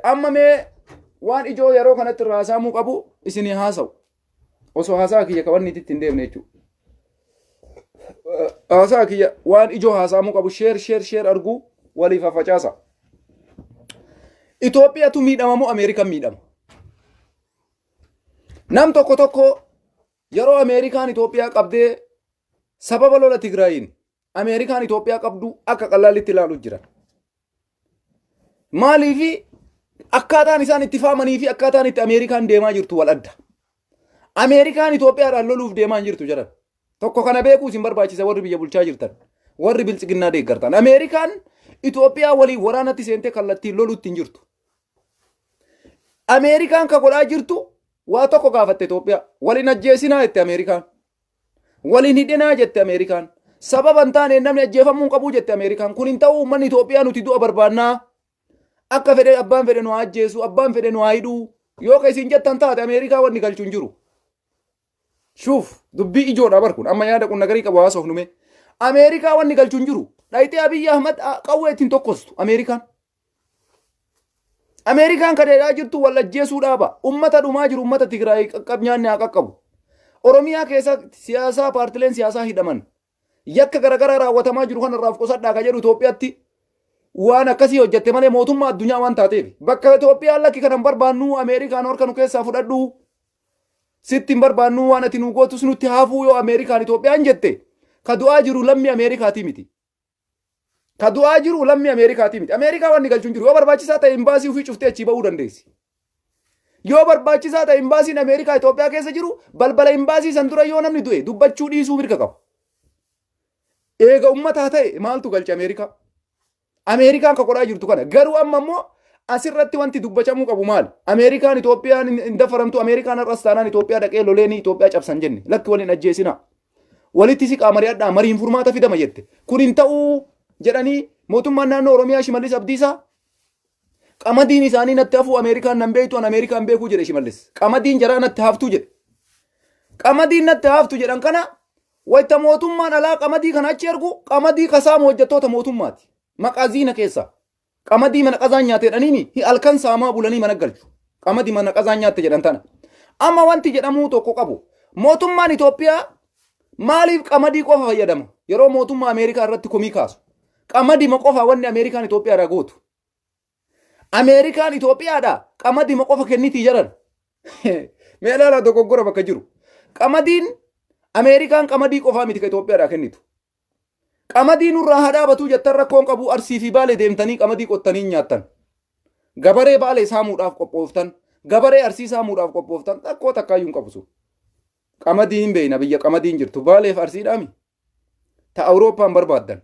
amma mee waan ijoo yeroo kanatti raasaamuu qabu isinii haasa'u osoo haasaa kiyya qabanniitti ittiin deemne jechuudha. Haasaa kiyya waan ijoo haasaamuu qabu sheer arguu waliif facaasa. Itoophiyaatu miidhama moo Ameerikaan miidhama? Nam tokko yeroo Ameerikaan Itoophiyaa qabdee sababa lola Tigraayin Ameerikaan Itoophiyaa qabdu akka qalaallitti ilaaluu jira. Maaliif akkaataan isaan itti faamanii fi akkaataan itti Ameerikaan deemaa jirtu wal adda. Ameerikaan Itoophiyaadhaan loluuf deemaa jirtu jedhan. Tokko kana beekuu isin barbaachisa warri biyya bulchaa jirtan. Warri bilchiginnaa deeggartan. Ameerikaan Itoophiyaa waliin waraanatti seentee kallattiin loluutti hin jirtu. Ameerikaan ka godhaa jirtu waa tokko gaafatte Itoophiyaa. Waliin ajjeesinaa jette Ameerikaan. Waliin hidhinaa jette Ameerikaan. Sababa hin taane namni ajjeefamuu qabu jette Ameerikaan. Kun hin ta'u uummanni Itoophiyaa nuti du'a barbaannaa. Akka fedhe abbaan fedhe nu ajjeesu, abbaan fedhe nu hidhuu. Yoo ka isin jettan taate Ameerikaa wanni galchuu hin jiru. Shuuf dubbii ijoodha barkun amma yaada kun nagarii qabu haasoof nume. Ameerikaa wanni galchuu hin jiru. Dhayitee Abiyyi Ahmad qawwee ittiin tokkostu Ameerikaan. Ameerikaan kadheedhaa jirtu wal ajjeesuu dhaaba. Ummata dhumaa jiru ummata Tigraay qaqqabnyaanni haa qaqqabu. Oromiyaa keessa siyaasaa paartileen siyaasaa hidhaman. Yakka garagaraa raawwatamaa jiru kanarraaf qosadhaa ka jedhu Itoophiyaatti waan akkasii hojjette malee mootummaa addunyaa waan taateef. Bakka Itoophiyaan lakki kanan barbaannu Ameerikaan harka nu keessaa fudhadhu. Sitti hin barbaannu waan ati nu gootus nutti haafuu yoo Ameerikaan Itoophiyaan jette ka du'aa jiru lammii Ameerikaatii miti. Ka du'aa jiru lammii Ameerikaatii miti. Ameerikaa wanni galchuun jiru yoo barbaachisaa ta'e imbaasii ofii cuftee achii ba'uu dandeessi. Yoo barbaachisaa ta'e imbaasiin Ameerikaa Itoophiyaa keessa jiru balbala imbaasii san dura yoo namni du'e dubbachuu dhiisuu mirga qaba. Eega ummataa ta'e maaltu galche Ameerikaa? Ameerikaan ka godhaa jirtu kana garuu amma immoo asirratti wanti dubbachamuu qabu maal? Ameerikaan Itoophiyaan hin dafaramtu. Ameerikaan har'as taanaan Itoophiyaa dhaqee loleen Itoophiyaa cabsan jenne lakki waliin ajjeesina. Walitti siqaa mari'adhaa mariin furmaata fidama jette. Kun hin ta'uu jedhanii mootummaan naannoo Oromiyaa Shimallis Abdiisaa qamadiin isaanii natti hafuu Ameerikaan nan beektu an Ameerikaan beekuu jedhe Shimallis. Qamadiin jaraa natti haftuu jedhe. Qamadiin natti haftu jedhan kana wayita mootummaan alaa qamadii kana achi ergu qamadii kasaamu hojjettoota mootummaati. Maqaaziina keessa. Qamadii mana qazaan nyaate jedhaniimi halkan saamaa bulanii mana galchu. Qamadii mana qazaan nyaatte jedhan tana. Amma wanti jedhamuu tokko qabu. Mootummaan Itoophiyaa maaliif qamadii qofa fayyadama? Yeroo mootummaa Ameerikaa irratti komii kaasu. Qamadii ma qofa wanni Ameerikaan Itoophiyaadhaa gootu. Ameerikaan Itoophiyaadhaa qamadii ma qofa kennitii jedhan. Mee ilaalaa dogoggora bakka jiru. Qamadiin Ameerikaan qamadii qofaa miti ka Itoophiyaadhaa kennitu. Qamadii nurraa hadhaabatu jettan rakkoon qabu Arsii fi Baalee deemtanii qamadii qottanii nyaattan. Gabaree Baalee saamuudhaaf qophooftan. Gabaree Arsii saamuudhaaf qophooftan. Rakkoo takkaayyuu hin qabu. Qamadii hin beeyna biyya qamadiin jirtu Baaleef Arsiidhaami. Ta Awurooppaan barbaaddan.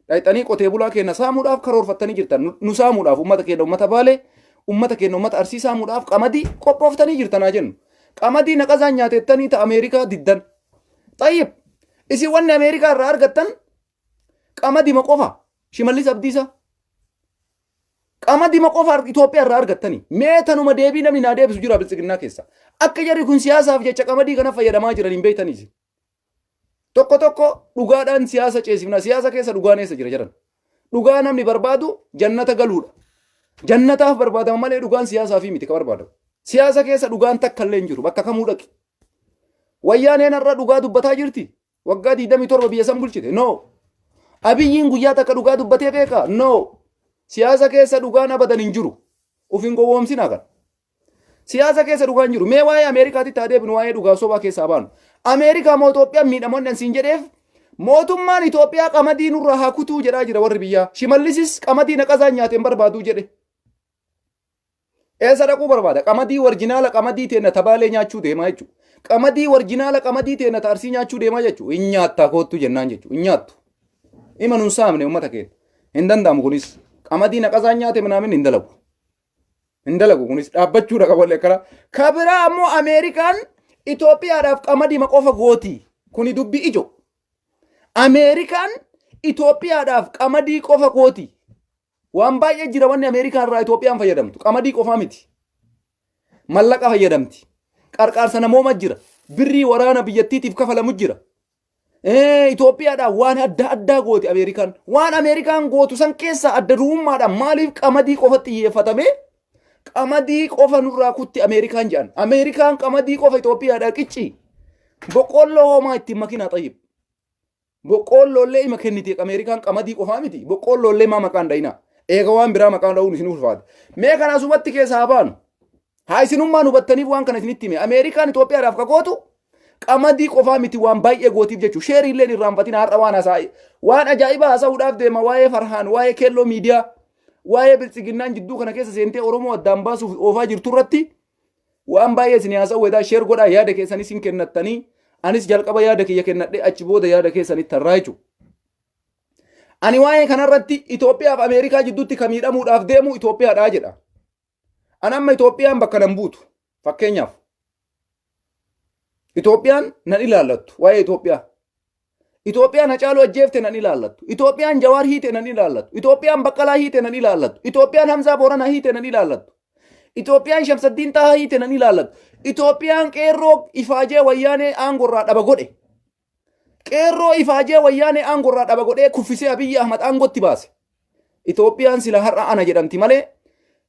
Dhayxanii qotee bulaa keenya saamuudhaaf karoorfattanii jirtan. Nu saamuudhaaf uummata keenya uummata Baalee, uummata keenya uummata Arsii saamuudhaaf qamadii qophooftanii jirtanaa jennu. Qamadii naqazaan nyaatettanii ta Ameerikaa diddan. Xayyib isin wanni Ameerikaa irraa argattan qamadii ma qofa Shimallis Abdiisaa. Qamadii ma qofa Itoophiyaa irraa argattanii. Mee tanuma deebii namni naa deebisu jira bilchiginnaa keessa. Akka jarri kun siyaasaaf jecha qamadii kana fayyadamaa jiran hin beektaniis. Tokko dhugaadhaan siyaasa ceesifna. Siyaasa keessa dhugaan eessa jira jedhan. Dhugaa namni barbaadu jannata galuudha. Jannataaf barbaadama malee dhugaan siyaasaafii miti ka barbaadamu. Siyaasa keessa dhugaan takka illee hin jiru. Bakka kamuu dhaqi. Wayyaaneen irra dhugaa dubbataa jirti. Waggaa 27 biyya san bulchite. No. Abiyyiin guyyaa takka dhugaa dubbatee beekaa? No. Siyaasa keessa dhugaan abadan hin jiru. Ufin gowwoomsinaa kan. Siyaasa keessa dhugaan jiru. Mee waa'ee Ameerikaatti taa deebinu waa'ee dhugaa sobaa keessaa baanu. Ameerikaa moo Itoophiyaan miidhamoonni ansiin jedheef mootummaan Itoophiyaa qamadii nurraa haa kutuu jedhaa jira warri biyyaa. Shimallisis qamadii naqazaan nyaateen barbaaduu jedhe. Eessa dhaquu barbaada? Qamadii warjinaala qamadii teena tabaalee nyaachuu deemaa jechuudha. Qamadii warjinaala qamadii teena Arsii nyaachuu deemaa jechuudha. Hin nyaattaa koottu jennaan jechuudha. Hin nyaattu. Ima nun saamne uummata keenya. Hin danda'amu kunis. Qamadii naqazaan nyaate minaamin hin dalagu. Hin dalagu kunis dhaabbachuudha qabalee kara. Kabiraa ammoo Ameerikaan Itoophiyaadhaaf qamadii ma qofa gooti. Kuni dubbii ijoo. Ameerikaan Itoophiyaadhaaf qamadii qofa gooti. Waan baay'ee jira wanni Ameerikaan irraa Itoophiyaan fayyadamtu. Qamadii qofaa miti. Mallaqa fayyadamti. Qarqaarsa namooma jira. Birrii waraana biyyattiitiif kafalamu jira. Itoophiyaadhaan waan adda gooti Ameerikaan. Waan Ameerikaan gootu san keessa adda durummaadhaan maaliif qamadii qofatti xiyyeeffatame qamadii qofa nurraa kutti Ameerikaan jedhan. Ameerikaan qamadii qofa Itoophiyaadhaa qicci. Boqqolloo homaa ittiin makinaa xayyib. Boqqolloollee ima kenniti Ameerikaan qamadii qofaa miti. Boqqolloollee maa maqaan dhayinaa. Eega waan biraa maqaan dha'uun isin ulfaate. Mee kana asumatti keessaa baanu. Haa isinummaan hubattaniif waan kana isinitti hime. Ameerikaan Itoophiyaadhaaf kakootu qamadii qofaa miti waan baay'ee gootiif jechuudha. Sheerii illee irraanfatina har'a waan haasa'e. Waan ajaa'ibaa haasa'uudhaaf deema waa'ee Farhaan, waa'ee Keelloo miidiyaa, waa'ee biltsiginnaan jidduu kana keessa seentee Oromoo addaan baasuuf oofaa jirtu irratti waan baay'ee isin haasa'u weedaa sheer godhaa yaada keessanis hin kennattanii anis jalqaba yaada kiyya kennadhee achi booda yaada keessanitti har'aa jechuudha. Ani waa'ee kanarratti Itoophiyaa fi Ameerikaa jidduutti kan miidhamuudhaaf deemu Itoophiyaadhaa jedha. Ani amma Itoophiyaan bakka nan buutu fakkeenyaaf. Itoophiyaan nan ilaallattu waa'ee Itoophiyaa. Itoophiyaan Hacaaluu Ajjeefte nan ilaallattu. Itoophiyaan Jawaar hiite nan ilaallattu. Itoophiyaan Baqqalaa hiite nan ilaallattu. Itoophiyaan Hamzaa Booranaa hiite nan ilaallattu. Itoophiyaan Shamsaddiin Tahaa hiite nan ilaallattu. Itoophiyaan qeerroo ifaajee wayyaanee aangorraa dhaba godhe. Qeerroo ifaajee wayyaanee aangorraa dhaba godhee kuffisee Abiyyi Ahmad aangotti baase. Itoophiyaan sila har'a ana jedhamti malee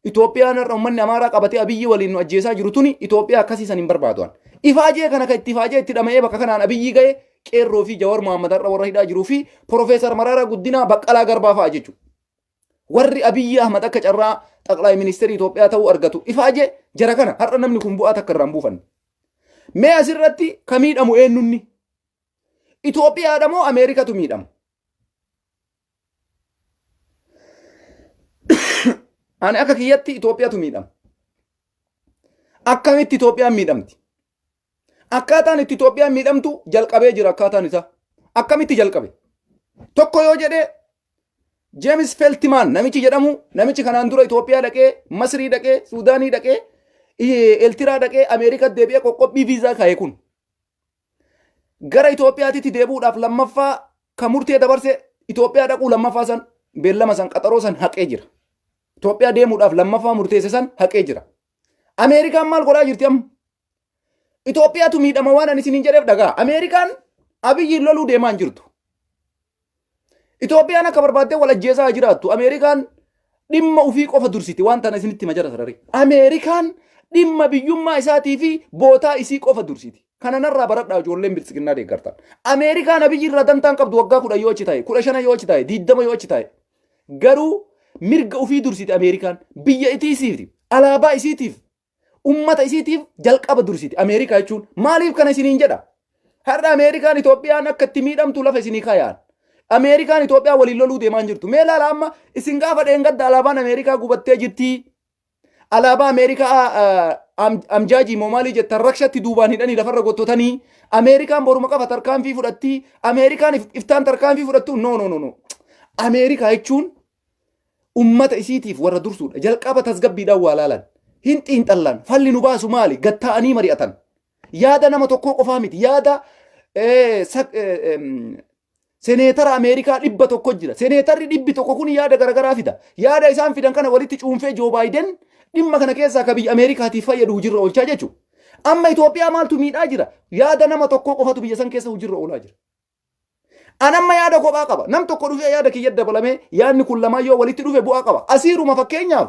Itoophiyaan har'a uummanni Amaaraa qabatee Abiyyi waliin nu ajjeesaa jiru tuni Itoophiyaa akkasii san hin barbaaduan. Ifaajee kana kan itti ifaajee itti dhama'ee bakka kanaan Abiyyi ga'e qeerroo fi Jawaar Mohaammed har'a warra hidhaa jiruu fi Profeesar Mararaa Guddinaa Baqqalaa Garbaa fa'aa jechuudha. Warri Abiyyi Ahmad akka carraa xaqlaa ministeerii Itoophiyaa ta'uu argatu. Ifaajee jara kana har'a namni kun bu'aa takka irraan buufanne. Mee asirratti ka miidhamu eenyunni? Itoophiyaadha moo Ameerikatu miidhamu? Ani akka kiyyatti Itoophiyaatu miidhama. Akkamitti Itoophiyaan miidhamti? Akkaataan itti Itoophiyaan miidhamtu jalqabee jira akkaataan isaa. Akkamitti jalqabe? Tokko yoo jedhee James Feltman namichi jedhamu namichi kanaan dura Itoophiyaa dhaqee, Masrii dhaqee, Suudaanii dhaqee, Eertiraa dhaqee, Ameerikaa deebi'ee qoqqobbii viizaa kaa'e kun. Gara Itoophiyaatti deebuudhaaf lammaffaa kan murtee dabarse Itoophiyaa dhaquu lammaffaa san beellama san qaxaroo san haqee jira. Itoophiyaa deemuudhaaf lammaffaa murteesse san haqee jira. Ameerikaan maal godhaa jirti amma? Itoophiyaatu miidhama waan ani isiniin jedheef dhagaa. Ameerikaan Abiyyiin loluu deemaa hin jirtu. Itoophiyaan akka barbaaddee wal ajjeesaa jiraattu. Ameerikaan dhimma ofii qofa dursiti waan tana isinitti hima jara sarari. Ameerikaan dhimma biyyummaa isaatii fi bootaa isii qofa dursiti. Kana narraa baradhaa ijoolleen biltsiginnaa deeggartan. Ameerikaan Abiyyi irraa dantaan qabdu waggaa 10 yoo achi taa'e, 15 yoo achi taa'e, 20 yoo achi taa'e. Garuu mirga ofii dursiti Ameerikaan. Biyya isiitiif, alaabaa isiitiif, ummata isiitiif jalqaba dursiti Ameerikaa jechuun. Maaliif kana isiniin jedha? Har'a Ameerikaan Itoophiyaan akka itti miidhamtu lafa isinii kaayaan. Ameerikaan Itoophiyaa waliin loluu deemaa hin jirtu. Mee ilaala amma isin gaafa dheengadda alaabaan Ameerikaa gubattee jirti. Alaabaa Ameerikaa amjaajii moo maalii jettan rakshatti duubaan hidhanii lafarra gottotanii Ameerikaan boruma qafa tarkaanfii fudhatti. Ameerikaan iftaan tarkaanfii fudhattu no. Ameerikaa jechuun ummata isiitiif warra dursuudha. Jalqaba tasgabbiidhaan waa laalan. Hin xiinxallan. Falli nu baasu maali? Gatta'anii mari'atan. Yaada nama tokkoo qofaa miti. Yaada seneetara Ameerikaa 100 jira. Seneetarri 100 kun yaada garagaraa fida. Yaada isaan fidan kana walitti cuunfee Joo Baayiden dhimma kana keessaa ka biyya Ameerikaatiif fayyadu hujirra oolchaa jechuudha. Amma Itoophiyaa maaltu miidhaa jira? Yaada nama tokkoo qofatu biyya san keessa hujirra oolaa jira. Anamma yaada kophaa qaba. Nam tokko dhufee yaada kiyya dabalamee yaadni kun lamaa yoo walitti dhufe bu'aa qaba. Asiiruma fakkeenyaaf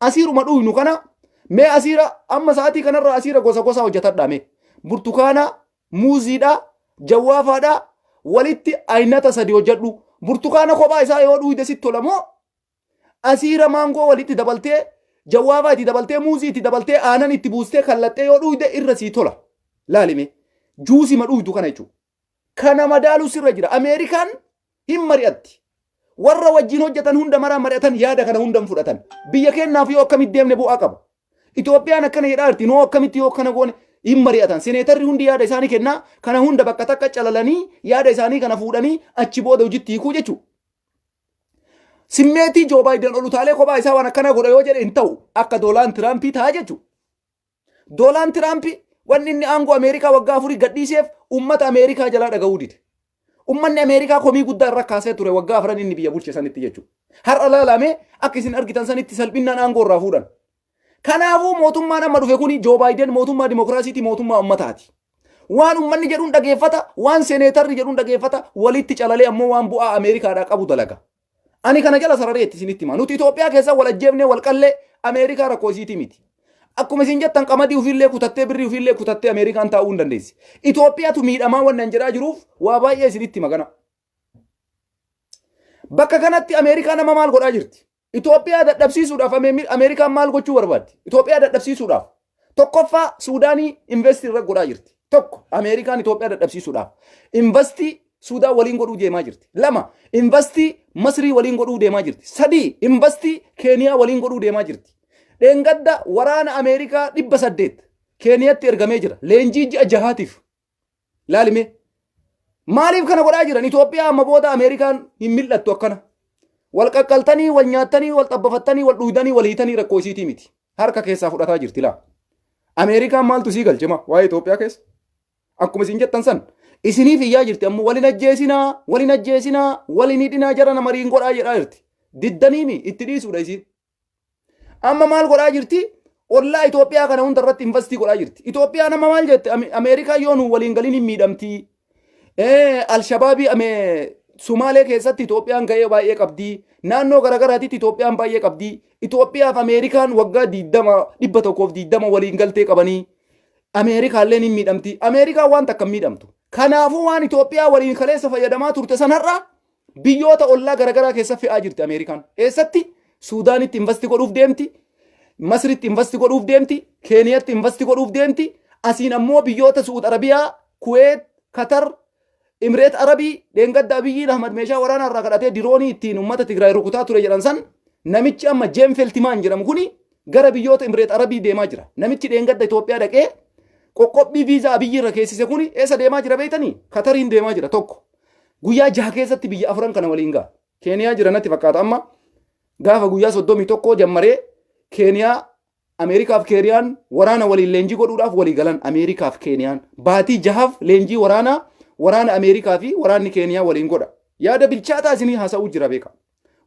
asiiruma dhuynu kana mee asiira amma sa'aatii kanarra asiira gosa gosa hojjetadha mee. Burtukaana, muuziidha, jawwaafaadha walitti aynata sadi hojjedhu. Burtukaana kophaa isaa yoo dhuyde sitti tola moo asiira maangoo walitti dabaltee jawwaafaa itti dabaltee muuzii itti dabaltee aanan itti buustee kallaxxee yoo dhuyde irra sii tola. Laalime juusii ma dhuydu kana jechuudha. Kana madaalu sirra jira. Ameerikaan hin mari'atti. Warra wajjin hojjetan hunda maraa mari'atan yaada kana hundan fudhatan. Biyya keenyaaf yoo akkamitti deemne bu'aa qaba. Itoophiyaan akkana jedhaa jirti noo akkamitti yoo akkana goone hin mari'atan. Seneetarri hundi yaada isaanii kennaa kana hunda bakka takka calalanii yaada isaanii kana fuudhanii achi booda hojiitti hiikuu jechuudha. Simmeetii Joo Baayiden olutaalee kophaa isaa waan akkana godha yoo jedhe hin ta'u akka Doonaald Tiraampii ta'a jechuudha. Doonaald Tiraampii wanni inni aangoo Ameerikaa waggaa 4 gadhiiseef ummata Ameerikaa jalaa dhaga'uu dide. Ummanni Ameerikaa komii guddaa irra kaasee ture waggaa 4 inni biyya bulche sanitti jechuudha. Har'a laalamee akka isin argitan sanitti salphinaan aangoo irraa fuudhan. Kanaafuu mootummaan amma dhufe kuni Joo Baayiden mootummaa dimokiraasiitii mootummaa ummataati. Waan ummanni jedhuun dhageeffata, waan seneetarri jedhuun dhageeffata, walitti calalee ammoo waan bu'aa Ameerikaadhaa qabu dalaga. Ani kana jala sarareetti isinitti hima. Nuti Itoophiyaa keessa wal ajjeefnee wal qallee Ameerikaa rakkoo isiitii miti. Akkuma isin jettan qamadii ufillee kutattee birrii ufillee kutattee Ameerikaan taa'uu hin dandeessi. Itoophiyaatu miidhamaa wannan jedhaa jiruuf waa baay'ee isinitti hima kana. Bakka kanatti Ameerikaa nama maal godhaa jirti? Itoophiyaa dadhabsiisuudhaaf Ameerikaan maal gochuu barbaaddi? Itoophiyaa dadhabsiisuudhaaf. Tokkoffaa Suudaanii investii irra godhaa jirti. Tokko Ameerikaan Itoophiyaa dadhabsiisuudhaaf. Investii Suudaan waliin godhuu deemaa jirti. Lama investii Masrii waliin godhuu deemaa jirti. Sadii investii Keeniyaa waliin godhuu deemaa jirti. Dheengadda waraana Ameerikaa 800 Keeniyaatti ergamee jira. Leenjii ji'a 6tiif. Laalime. Maaliif kana godhaa jiran? Itoophiyaa amma booda Ameerikaan hin mil'attu akkana. Wal qaqqaltanii, wal nyaattanii, wal xabbafattanii, wal dhuydanii, wal hiitanii rakkoo isiitii miti. Harka keessaa fudhataa jirti laa. Ameerikaan maaltu sii galchima waa'ee Itoophiyaa keessa? Akkuma isin jettan san isiniif iyyaa jirti ammoo walin ajjeesinaa, walin hidhinaa jarana mariin godhaa jedhaa jirti. Diddaniimi itti dhiisuudha isin. Amma maal godhaa jirti? Ollaa Itoophiyaa kana hunda irratti investii godhaa jirti. Itoophiyaa nama maal jette? Ameerikaa yoo nu waliin galiin hin miidhamti. Alshabaabii Sumaalee keessatti Itoophiyaan gahee baay'ee qabdi. Naannoo garagaraatitti Itoophiyaan baay'ee qabdi. Itoophiyaaf Ameerikaan waggaa 120 waliin galtee qabanii. Ameerikaallee hin miidhamti. Ameerikaan waan takka miidhamtu. Kanaafuu waan Itoophiyaa waliin kaleessa fayyadamaa turte sanarraa biyyoota ollaa garagaraa keessa fe'aa jirti Ameerikaan. Eessatti? Suudaanitti investii godhuuf deemti. Masritti investii godhuuf deemti. Keeniyaatti investii godhuuf deemti. Asiin ammoo biyyoota Suud Arabiyaa, Kuweet, Qatar, Imireet Arabii dheengadda Abiyyiin Ahmad meeshaa waraanaa irraa kadhatee diroonii ittiin uummata Tigraay rukutaa ture jedhan san namichi amma Jeem Feltimaan jedhamu kuni gara biyyoota Imireet Arabii deemaa jira. Namichi dheengadda Itoophiyaa dhaqee qoqqobbii viizaa Abiyyi irra keessise kuni eessa deemaa jira beektanii? Katariin deemaa jira tokko. Guyyaa 6 keessatti biyya 4 kana waliin ga'a. Keeniyaa jiranatti fakkaata amma gaafa guyyaa 31 jammaree Keeniyaa Ameerikaaf Keeniyaan waraana waliin leenjii godhuudhaaf walii galan. Ameerikaaf Keeniyaan baatii 6 leenjii waraana Ameerikaa fi waraanni Keeniyaa waliin godha. Yaada bilchaataa isinii haasa'uu jira beeka.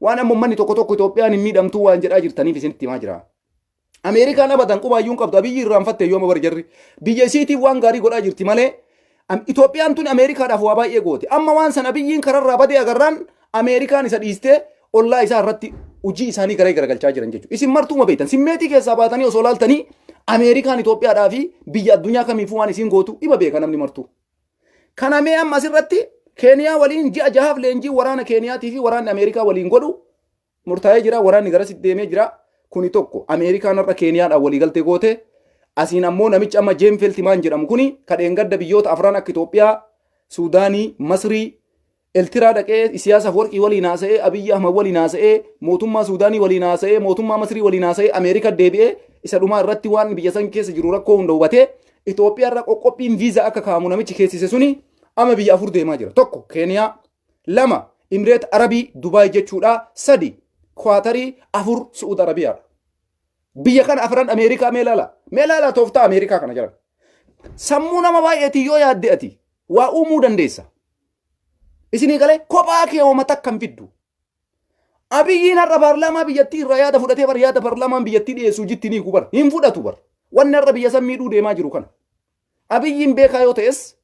Waan amma manni tokko Itoophiyaan hin miidhamtuu waan jedhaa jirtaniif isinitti himaa jira. Ameerikaan abadan qubaayyuun qabdu Abiyyi irraanfatte yooma barjarri. Biyya isiitiif waan gaarii godhaa jirti malee Itoophiyaan tun Ameerikaadhaaf waa baay'ee goote. Amma waan san Abiyyiin kararraa badee agarraan Ameerikaan isa dhiistee ollaa isaa irratti hojii isaanii garagalchaa jiran jechuudha. Isin martuuma beektan simmeetii keessaa baatanii osoo laaltanii Ameerikaan Itoophiyaadhaa fi biyya addunyaa kamiifuu waan isiin gootu iba beeka namni martuu. Kana mee amma asirratti Keeniyaa waliin ji'a 6 leenjii waraana Keeniyaatii fi waraanni Ameerikaa waliin godhu murtaa'ee jira. Waraanni garasitti deemee jira. Kuni tokko Ameerikaan irra Keeniyaadhaan walii galtee goote. Asiin ammoo namichi amma Jeem Feltimaan jedhamu kuni kadheen gadda biyyoota afran akka Itoophiyaa, Suudaanii, Masrii, Eltiraa dhaqee Isiyaasaaf warqii waliin haasa'ee, Abiyyi Ahmad waliin haasa'ee, mootummaa Suudaanii waliin haasa'ee, mootummaa Masrii waliin haasa'ee, Ameerikaa deebi'ee isa dhumaa irratti waan biyya san keessa jiru rakkoo hunda hubatee Itoophiyaa irra qoqqobbiin viizaa akka kaa'amu namichi keessise suni amma biyya 4 deemaa jira. Tokko Keeniyaa, 2 Imireet Arabii Dubaay jechuudha, 3 Kwaatarii, 4 Suud Arabiyaadha. Biyya kana afran Ameerikaa mee laala tooftaa Ameerikaa kana jira. Sammuu nama baay'eetii yoo yaadde ati waa uumuu dandeessa. Isinii galee kophaa kee hooma takka hin fiddu. Abiyyiin har'a paarlaamaa biyyattii irraa yaada fudhatee yaada paarlaamaan biyyattii dhiyeessuu jitti ni kubar hin fudhatu bar. Wanni har'a biyya san miidhuu deemaa jiru kana. Abiyyiin beekaa yoo ta'es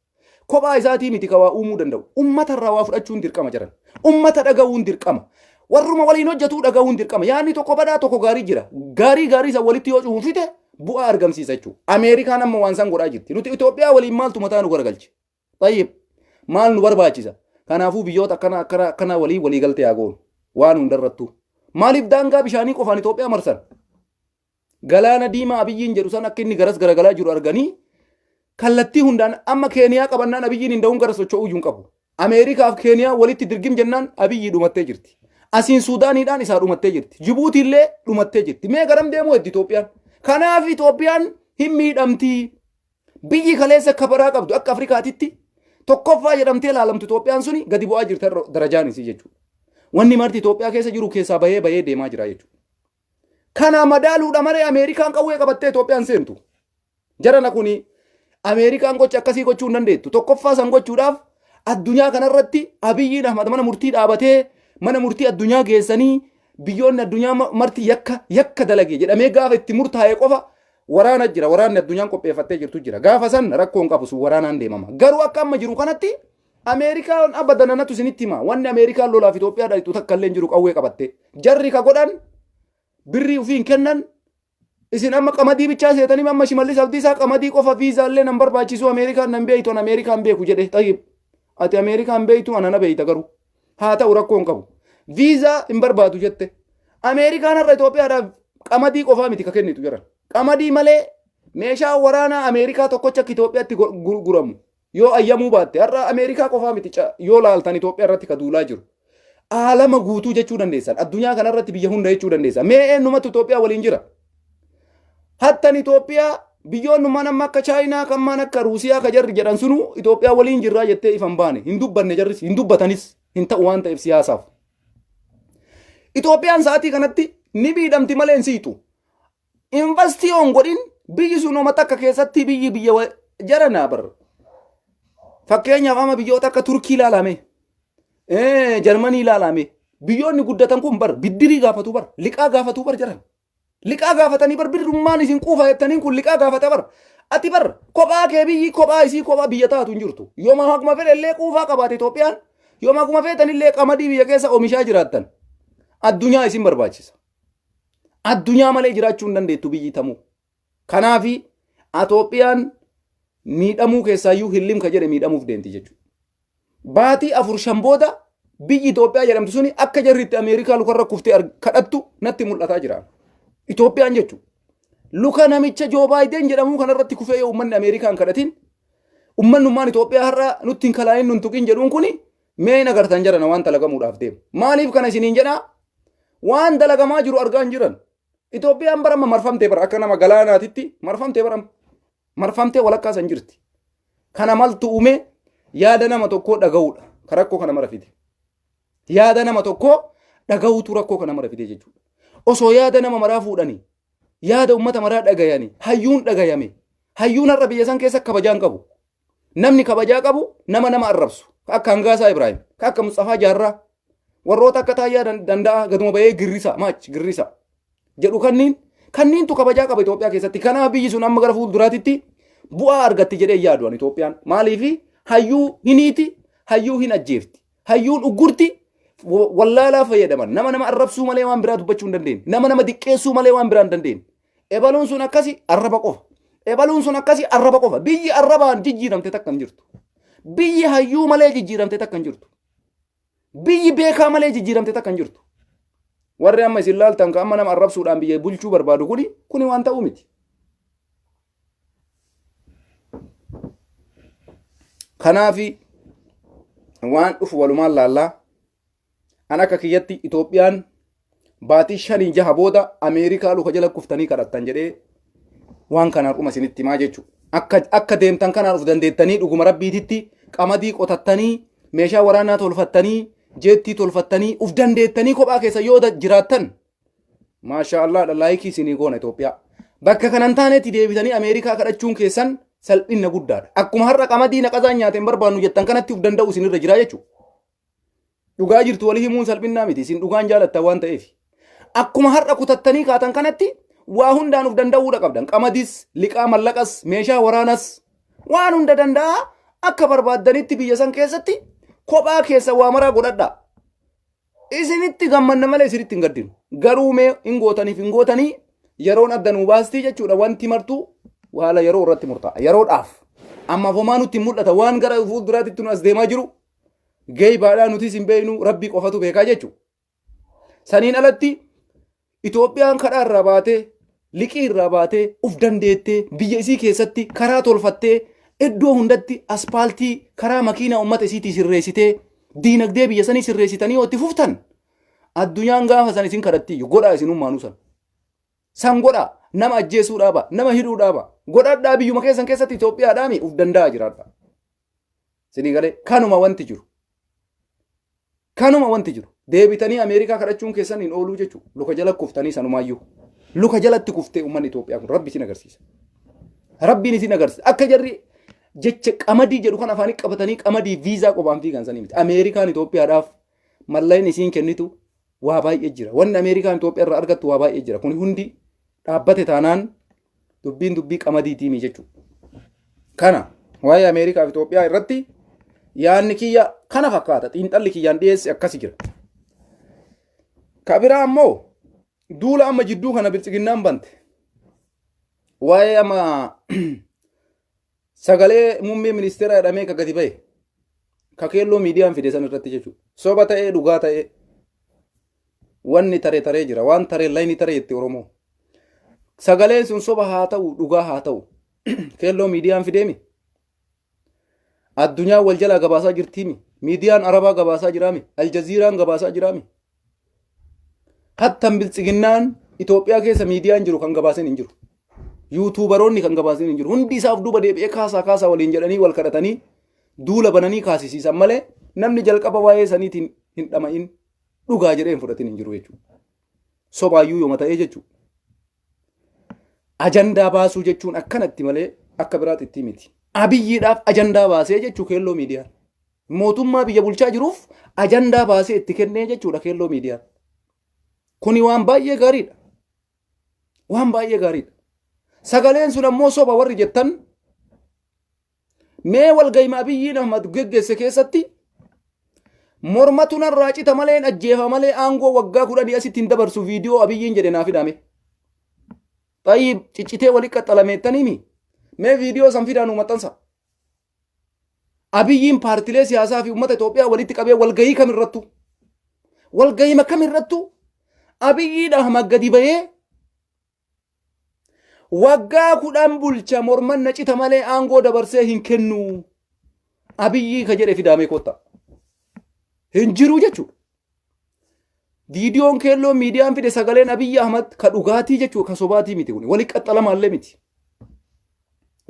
kophaa isaatii miti ka waa uumuu danda'u. Ummata irraa waa fudhachuun dirqama jiran. Ummata dhaga'uun dirqama. Warruma waliin hojjetuu dhaga'uun dirqama. Yaadni tokko badaa tokko gaarii jira. Gaarii isa walitti yoo cuufite bu'aa argamsiisa jechuudha. Ameerikaan amma waan san godhaa jirti. Nuti Itoophiyaa waliin maaltu mataa nu garagalche? Tayyib maal nu barbaachisa? Kanaafuu biyyoota akkana walii galtee haa goonu. Waan hundarrattu. Maaliif daangaa bishaanii qofaan Itoophiyaa marsan? Galaana diimaa Abiyyiin jedhu san akka inni garas garagalaa jiru arganii kallattii hundaan amma Keeniyaa qabannaan Abiyyiin hin da'uun gara socho'uu hin qabu. Ameerikaaf Keeniyaa walitti dirgim jennaan Abiyyi dhumattee jirti. Asiin Suudaaniidhaan isaa dhumattee jirti. Jibuutii illee dhumattee jirti. Mee garam deemuu heddi Itoophiyaan? Kanaaf Itoophiyaan hin miidhamti. Biyyi kaleessa akka baraa qabdu akka Afrikaatitti tokkoffaa jedhamtee ilaalamtu Itoophiyaan suni gadi bu'aa jirti darajaan isii jechuudha. Wanni marti Itoophiyaa keessa jiru keessaa bahee deemaa jira jechuudha. Kana madaaluudha malee Ameerikaan qawwee qabattee Itoophiyaan seentu. Jarana kuni Ameerikaan gocha akkasii gochuu hin dandeettu. Tokkoffaa san gochuudhaaf addunyaa kanarratti Abiyyiin Ahmad mana murtii dhaabatee mana murtii addunyaa geessanii biyyoonni addunyaa marti yakka dalage jedhamee gaafa itti murtaa'ee qofa waraana jira. Waraanni addunyaan qopheeffattee jirtu jira. Gaafa san rakkoon qabu sun waraanaan deemama. Garuu akka amma jiru kanatti Ameerikaan abadananatu isinitti hima. Wanni Ameerikaan lolaaf Itoophiyaa dhalitu takka illee jiru qawwee qabatte. Jarri ka godhan birrii ufiin kennan isin amma qamadii bichaa seetanii amma Shimallis Abdiisaa qamadii qofa viizaa illee nan barbaachisu Ameerikaan nan beeytu an Ameerikaan beeku jedhe tayyib. Ati Ameerikaan beeytu anana beeyta garuu haa ta'u rakkoon qabu. Viizaa hin barbaadu jette. Ameerikaan har'a Itoophiyaadhaaf qamadii qofaa miti ka kennitu jiran. Qamadii malee meeshaa waraanaa Ameerikaa tokkocha akka Itoophiyaatti guramu. Yoo ayyamuu baatte har'a Ameerikaa qofaa miti yoo laaltan Itoophiyaa irratti ka duulaa jiru. Aalama guutuu jechuu dandeessan. Addunyaa kanarratti biyya hunda jechuu dandeessan. Mee eenyumatu Itoophiyaa waliin jira? Hattan Itoophiyaa biyyoonnummaan amma akka Chaayinaa kan maan akka Ruusiyaa ka jarri jedhan sunu Itoophiyaa waliin jirraa jettee ifan baane. Hin dubbanne jarris hin dubbatanis hin ta'u waan ta'eef siyaasaaf. Itoophiyaan sa'aatii kanatti ni miidhamti malee hin siitu. Investiyoon godhin biyyi sun uummata akka keessatti biyya jaranaa bar. Fakkeenyaaf ama biyyoota akka Turkii ilaalame. Jarmanii ilaalame. Biyyoonni guddatan kun bar biddirii gaafatu bar liqaa gaafatu bar jaran. Liqaa gaafatanii bar birrummaan isin quufa jettaniin kun liqaa gaafata bar. Ati bar kophaa kee biyyi kophaa isii kophaa biyya taatu hin jirtu. Yooma akkuma fedhe illee quufaa qabaate Itoophiyaan. Yooma akkuma feetan illee qamadii biyya keessa oomishaa jiraattan. Addunyaa isin barbaachisa. Addunyaa malee jiraachuu hin dandeettu biyyi tamuu. Kanaafi Itoophiyaan miidhamuu keessaayyuu hillim ka jedhe miidhamuuf deemti jechuudha. Baatii 4-5 booda biyyi Itoophiyaa jedhamtu suni akka jarriitti Ameerikaa lukarra kuftee kadhattu natti mul'ataa jira. Itoophiyaan jechuudha. Luka namicha Joo Baayiden jedhamu kanarratti kufee yoo uummanni Ameerikaan kadhatin ummannummaan Itoophiyaa har'a nutti hin kalaa'in nun tuqin jedhuun kuni mee nagartan jarana waan dalagamuudhaaf deemu. Maaliif kana isiniin jedhaa? Waan dalagamaa jiru argaa hin jiran. Itoophiyaan bara marfamtee bara akka nama galaanaatitti marfamtee bara marfamtee walakkaa san jirti. Kana maltu uume yaada nama tokkoo dhaga'uudha. Ka rakkoo kana mara fide. Yaada nama tokkoo dhaga'uutu rakkoo kana mara fide jechuudha. Osoo yaada nama maraa fuudhanii yaada ummata maraa dhagayanii hayyuun dhagayame. Hayyuun har'a biyya san keessa kabajaan qabu. Namni kabajaa qabu nama arrabsu. Akka Hangaasaa Ibraahim, akka Mustafaa Jaarraa warroota akka Taayyaa danda'a gaduma bahee girrisa jedhu kanniintu kabajaa qaba Itoophiyaa keessatti. Kanaaf biyyi sun amma gara fuulduraatitti bu'aa argatti jedhee yaaduan Itoophiyaan. Maaliif hayyuu hiniiti, hayyuu hin ajjeefti, hayyuun uggurti wallaalaa fayyadaman nama arrabsuu malee waan biraa dubbachuu hin dandeenye, nama diqqeessuu malee waan biraa hin dandeenye. Ebaluun sun akkasi arraba qofa. Ebaluun sun akkasi arraba qofa. Biyyi arrabaan jijjiiramte takka hin jirtu. Biyyi hayyuu malee jijjiiramte takka hin jirtu. Biyyi beekaa malee jijjiiramte takka hin jirtu. Warri amma isin laaltan ka amma nama arrabsuudhaan biyya bulchuu barbaadu kuni waan ta'uu miti. Kanaafi waan dhufu walumaan laallaa an akka kiyyatti Itoophiyaan baatii 5-6 booda Ameerikaa luka jala kuftanii kadhattan jedhee waan kanaan dhuma isinitti himaa jechuudha. Akka deemtan kanaan of dandeettanii dhuguma rabbiititti qamadii qotattanii meeshaa waraanaa tolfattanii jeettii tolfattanii uf dandeettanii kophaa keessa yoo jiraattan maashaallah laayikii isinii goona Itoophiyaa. Bakka kanan taanetti deebitanii Ameerikaa kadhachuun keessan salphina guddaadha. Akkuma har'a qamadii naqazaan nyaateen barbaannu jettan kanatti uf danda'u isinirra jira jechuudha. Dhugaa jirtu walii himuun salphinaa miti isin dhugaan jaalattan waan ta'eef. Akkuma har'a kutattanii kaatan kanatti waa hundaan uf danda'uudha qabdan. Qamadis, liqaa mallaqas, meeshaa waraanas waan hunda danda'a akka barbaaddanitti biyya san keessatti kophaa keessa waa maraa godhadha. Isinitti gammanna malee isinitti hin gaddinu. Garuu mee hin gootanii yeroon addanuu baastii jechuudha wanti martuu haala yeroo irratti murtaa'a. Yeroodhaaf amma fomaa nutti mul'ata waan gara fuulduraatti nu as deemaa jiru geeyibaadhaa nutis hin beeknu rabbii qofatu beekaa jechuudha. Saniin alatti Itoophiyaan kadhaa irraa baatee liqii irraa baatee uf dandeettee biyya isii keessatti karaa tolfattee iddoo hundatti aspaaltii karaa makiinaa uummata isiitii sirreessitee diinagdee biyya sanii sirreessitanii yoo itti fuftan addunyaan gaafa san isin kadhatti godhaa isinummaanuu san godhaa nama ajjeesuu dhaaba nama hidhuu dhaaba godhadhaa biyyuma keessan keessatti Itoophiyaadhaami uf danda'a jiraadha. Sinii galee kanuma wanti jiru deebitanii Ameerikaa kadhachuun keessan hin ooluu jechuudha. Luka jala kuftanii sanumaayyuu luka jalatti kuftee uummanni Itoophiyaa kun rabbi isin agarsiisa. Rabbiin isin agarsiisa akka jarri jecha qamadii jedhu kan afaanii qabatanii qamadii viizaa qophaan fiigan sanii miti. Ameerikaan Itoophiyaadhaaf mallayni isiin kennitu waa baay'ee jira. Wanni Ameerikaan Itoophiyaa irraa argattu waa baay'ee jira. Kun hundi dhaabbate taanaan dubbii qamadii tiimii jechuudha. Kana waa'ee Ameerikaa fi Itoophiyaa irratti yaanni kiyya kana fakkaata xiinxalli kiyyaan dhiyeesse akkasi jira. Kabiraa ammoo duula amma jidduu kana bilchiginnaan bante waa'ee amma sagalee muummee ministeera jedhamee ka gadi ba'e ka keelloo miidiyaan fide san irratti jechuudha. Soba ta'ee dhugaa ta'ee wanni taree jira waan taree layni taree itti Oromoo. Sagaleen sun soba haa ta'u dhugaa haa ta'u keelloo miidiyaan fideemi. Addunyaa wal jalaa gabaasaa jirtiimi. Miidiyaan Arabaa gabaasaa jiraami. Aljaziiraan gabaasaa jiraami. Hattan bilchiginnaan Itoophiyaa keessa miidiyaan jiru kan gabaasin hin jiru. Yuutuubaroonni kan gabaasin hin jiru. Hundi isaaf duuba deebi'ee kaasaa waliin jedhanii wal kadhatanii duula bananii kaasisiisan malee namni jalqaba waa'ee saniitiin hin dhama'in dhugaa jedhee hin fudhatin hin jiru jechuudha. Sobaayyuu yooma ta'ee jechuudha. Ajandaa baasuu jechuun akkanatti malee akka biraatti itti miti. Abiyyiidhaaf ajandaa baasee jechuu keelloo miidiyaan. Mootummaa biyya bulchaa jiruuf ajandaa baasee itti kennee jechuudha keelloo miidiyaan. Kuni waan baay'ee gaariidha. Waan baay'ee gaariidha. Sagaleen sun ammoo soba warri jettan mee walgahii Abiyyiin Ahmad geggeesse keessatti mormatu narraa cita malee ajjeefa malee aangoo waggaa 10 asitti hin dabarsu viidiyoo Abiyyiin jedhe naaf hidhame. Tayyib ciccitee wali qaxxalameettaniimi mee viidiyoo san fidaanu maxxansa. Abiyyiin paartilee siyaasaa fi uummata Itoophiyaa walitti qabee walgahii kamirrattu walgahii kamirrattu Abiyyiin Ahmad gadi bahee waggaa 10 bulcha morman na cita malee aangoo dabarsee hin kennu Abiyyii ka jedhe fidaame kotta hin jiru jechuudha. Viidiyoon keelloo miidiyaan fide sagaleen Abiyyi Ahmad ka dhugaatii jechuudha ka sobaatii miti kun walitti qaxxalamaallee miti.